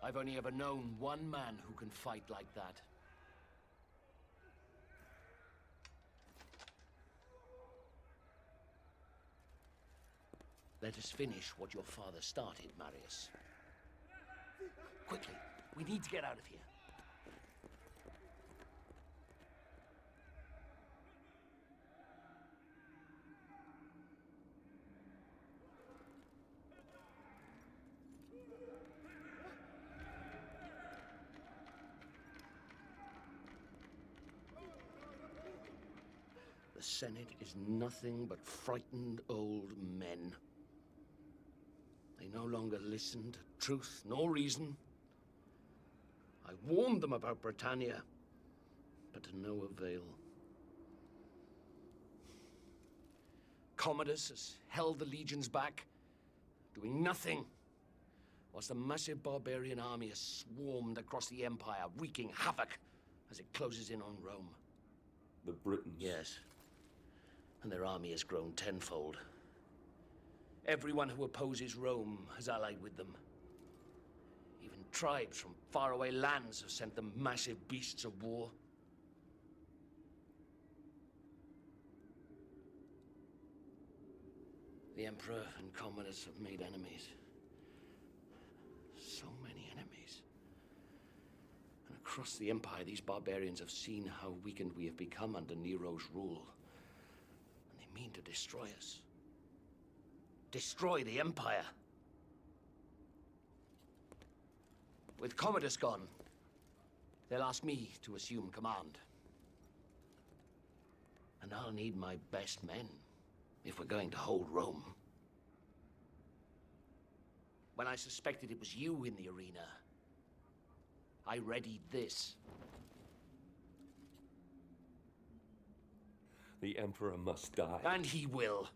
I've only ever known one man who can fight like that. Let us finish what your father started, Marius. Quickly, we need to get out of here. The Senate is nothing but frightened old men. They no longer listen to truth nor reason. I warned them about Britannia, but to no avail. Commodus has held the legions back, doing nothing, whilst a massive barbarian army has swarmed across the Empire, wreaking havoc as it closes in on Rome. The Britons? Yes. And their army has grown tenfold. Everyone who opposes Rome has allied with them. Even tribes from faraway lands have sent them massive beasts of war. The Emperor and Commodus have made enemies. So many enemies. And across the Empire, these barbarians have seen how weakened we have become under Nero's rule. Mean to destroy us. Destroy the Empire. With Commodus gone, they'll ask me to assume command. And I'll need my best men if we're going to hold Rome. When I suspected it was you in the arena, I readied this. The Emperor must die. And he will.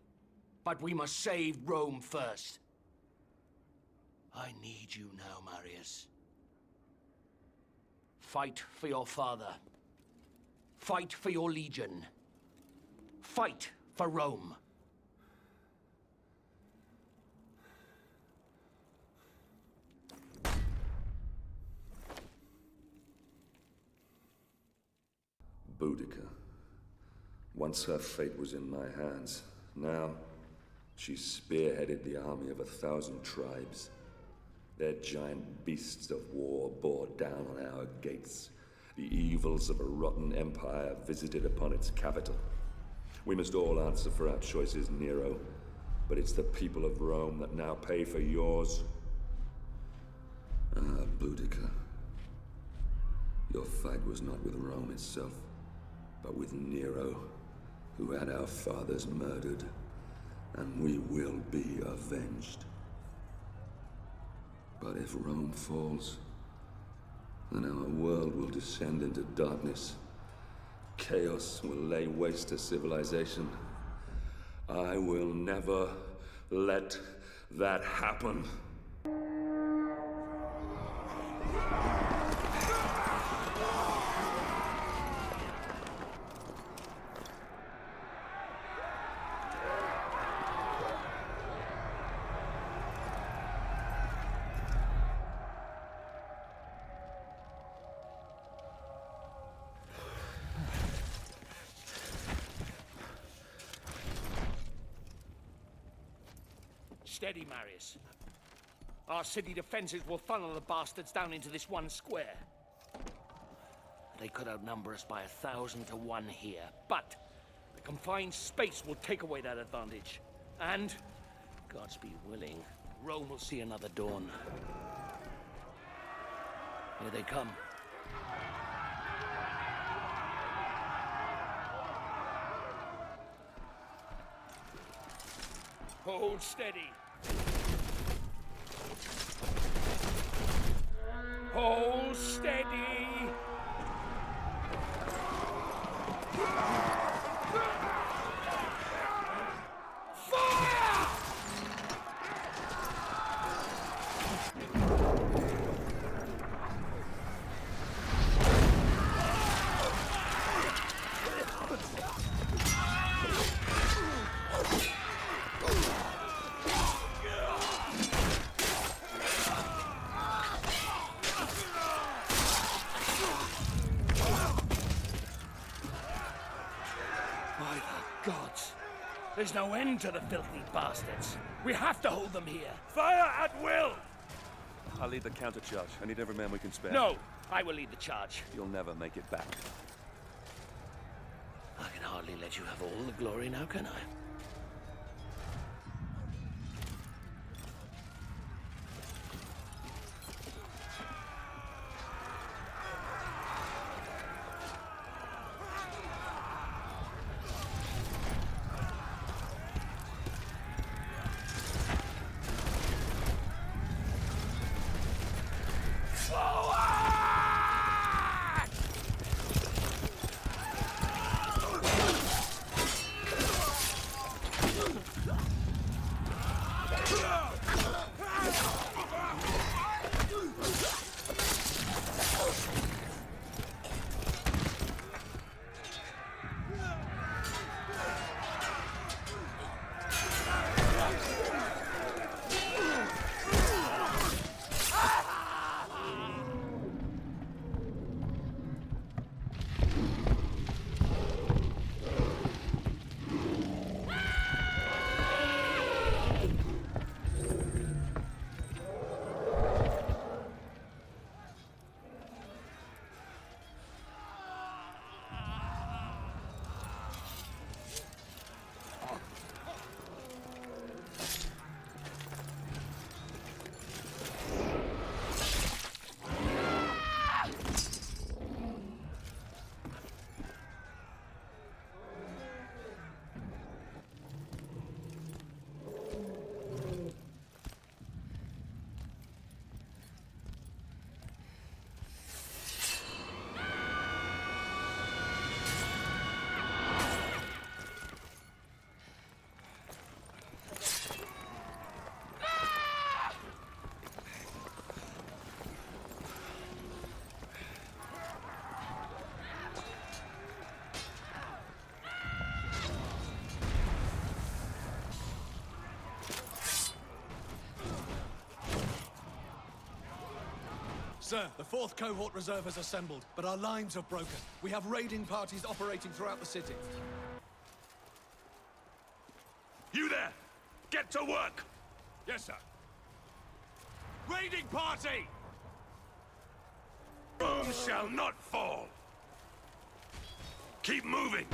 But we must save Rome first. I need you now, Marius. Fight for your father. Fight for your legion. Fight for Rome. Boudica. Once her fate was in my hands. Now, she spearheaded the army of 1,000 tribes. Their giant beasts of war bore down on our gates. The evils of a rotten empire visited upon its capital. We must all answer for our choices, Nero. But it's the people of Rome that now pay for yours. Ah, Boudica. Your fight was not with Rome itself, but with Nero, who had our fathers murdered, and we will be avenged. But if Rome falls, then our world will descend into darkness. Chaos will lay waste to civilization. I will never let that happen. Steady, Marius. Our city defenses will funnel the bastards down into this one square. They could outnumber us by 1,000 to 1 here, but the confined space will take away that advantage. And, Gods be willing, Rome will see another dawn. Here they come. Hold steady. Hold steady. By the gods! There's no end to the filthy bastards. We have to hold them here. Fire at will! I'll lead the countercharge. I need every man we can spare. No, I will lead the charge. You'll never make it back. I can hardly let you have all the glory now, can I? Sir, the 4th cohort reserve has assembled, but our lines have broken. We have raiding parties operating throughout the city. You there! Get to work! Yes, sir. Raiding party! Rome shall not fall! Keep moving!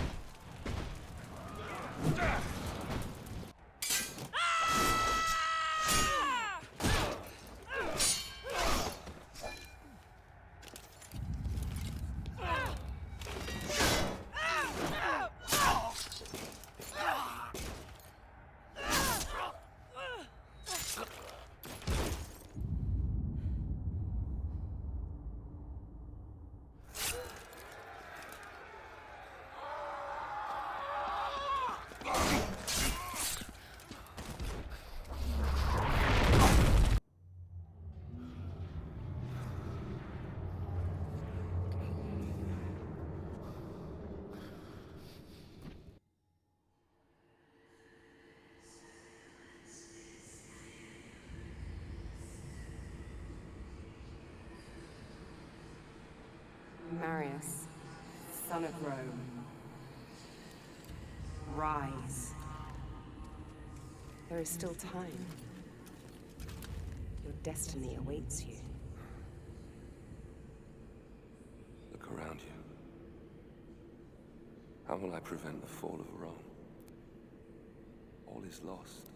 Marius, son of Rome, rise. There is still time. Your destiny awaits you. The around you. How will I prevent the fall of Rome? All is lost.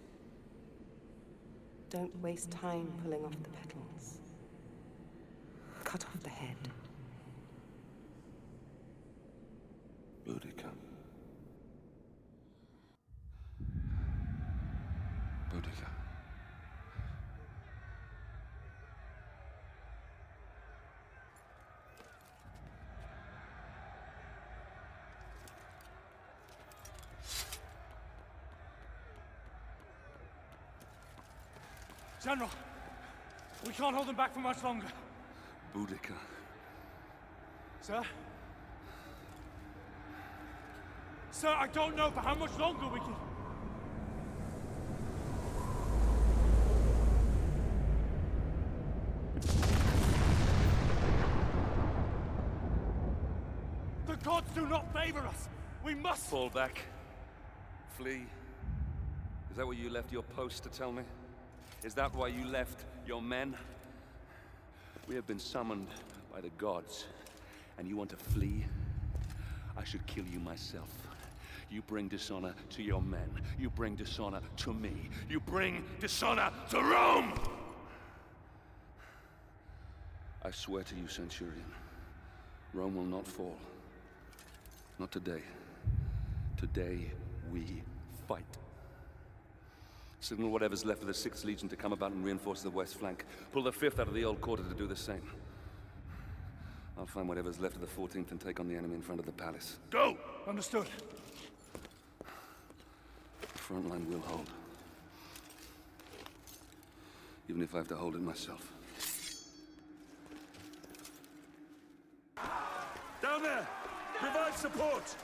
Don't waste time pulling off the petals. Cut off the head. Boudica. Boudica. General, we can't hold them back for much longer. Boudica. Sir? Sir, I don't know for how much longer we can... The gods do not favor us! We must... Fall back. Flee. Is that what you left your post to tell me? Is that why you left your men? We have been summoned by the gods, and you want to flee? I should kill you myself. You bring dishonor to your men. You bring dishonor to me. You bring dishonor to Rome! I swear to you, Centurion, Rome will not fall. Not today. Today, we fight. Signal whatever's left of the 6th Legion to come about and reinforce the west flank. Pull the 5th out of the old quarter to do the same. I'll find whatever's left of the 14th and take on the enemy in front of the palace. Go! Understood. The front line will hold. Even if I have to hold it myself. Down there! Provide support!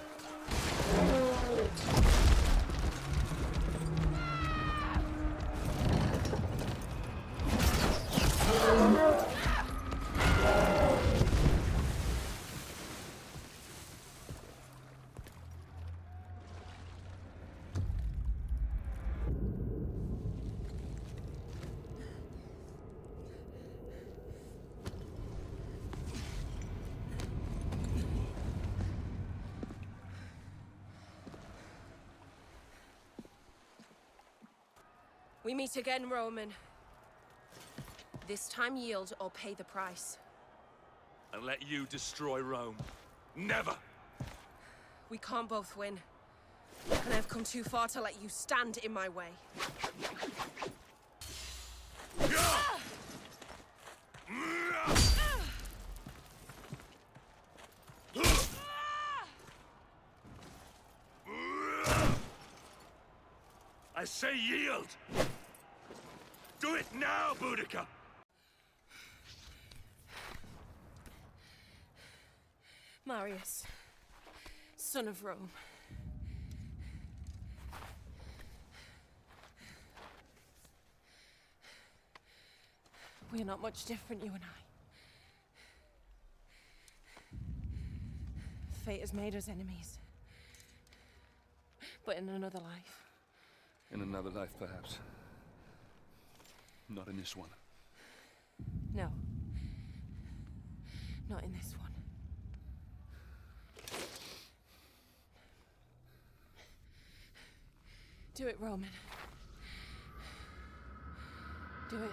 We meet again, Roman. This time yield or pay the price. And let you destroy Rome. Never! We can't both win. And I've come too far to let you stand in my way. I say yield! Do it now, Boudica! Marius, son of Rome. We are not much different, you and I. Fate has made us enemies. But in another life. In another life, perhaps. Not in this one. No. Not in this one. Do it, Roman. Do it.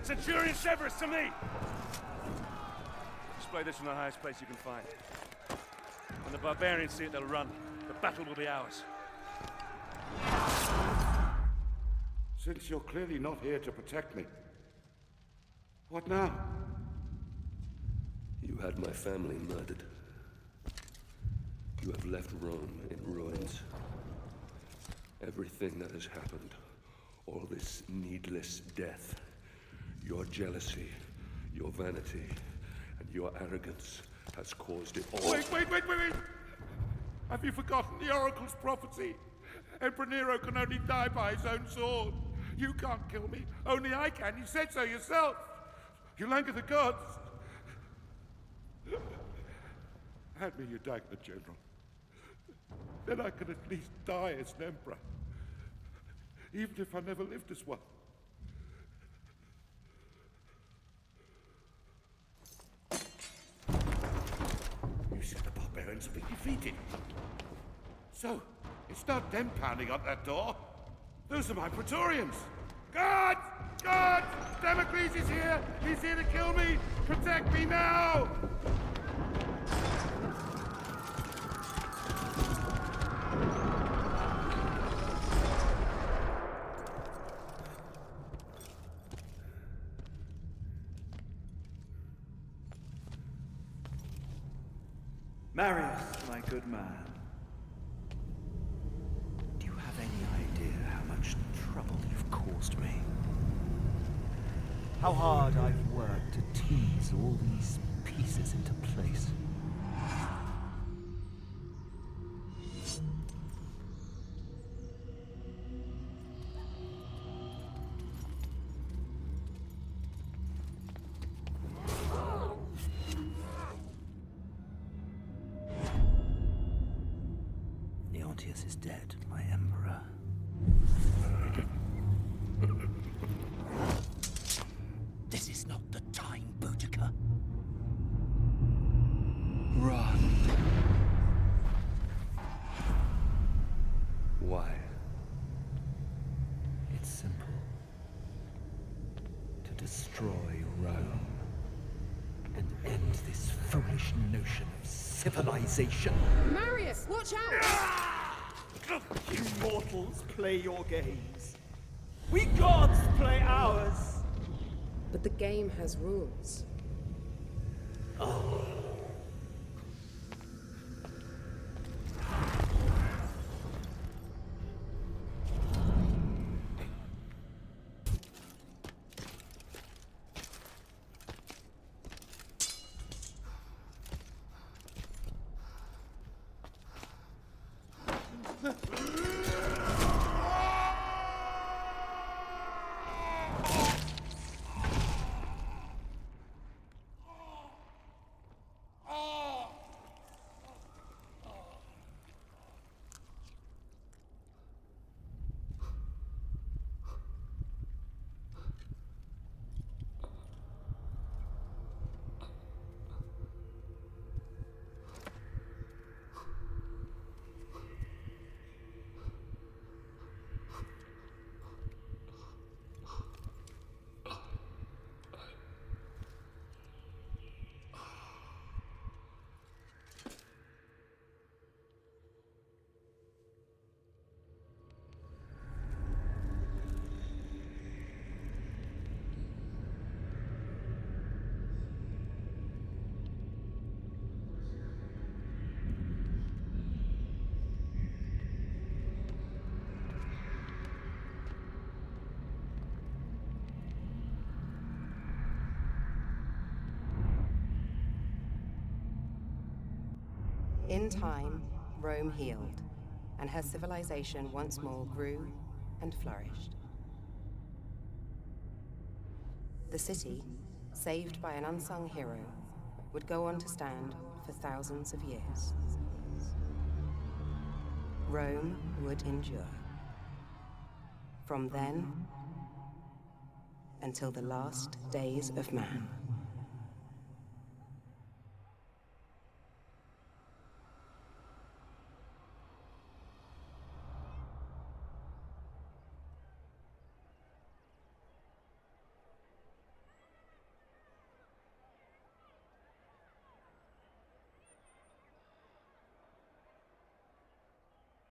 Centurion Severus, to me! Display this from the highest place you can find. When the barbarians see it, they'll run. The battle will be ours. Since you're clearly not here to protect me, what now? You had my family murdered. You have left Rome in ruins. Everything that has happened, all this needless death, your jealousy, your vanity, and your arrogance has caused it all. Wait! Have you forgotten the Oracle's prophecy? Emperor Nero can only die by his own sword. You can't kill me. Only I can. You said so yourself. You'll anger the gods. Hand me your dagger, General. Then I can at least die as an emperor. Even if I never lived as one. You said the barbarians have been defeated. So, it's not them pounding on that door. Those are my Praetorians. Guards! Guards! Damocles is here! He's here to kill me! Protect me now! Marius, my good man. Do you have any idea how much trouble you've caused me? How hard I've worked to tease all these pieces into place? Leontius is dead, my emperor. This is not the time, Boudica. Run. Why? It's simple. To destroy Rome. And end this foolish notion of civilization. Marius, watch out! You mortals play your games. We gods play ours. But the game has rules. Oh. In time, Rome healed, and her civilization once more grew and flourished. The city, saved by an unsung hero, would go on to stand for thousands of years. Rome would endure. From then until the last days of man.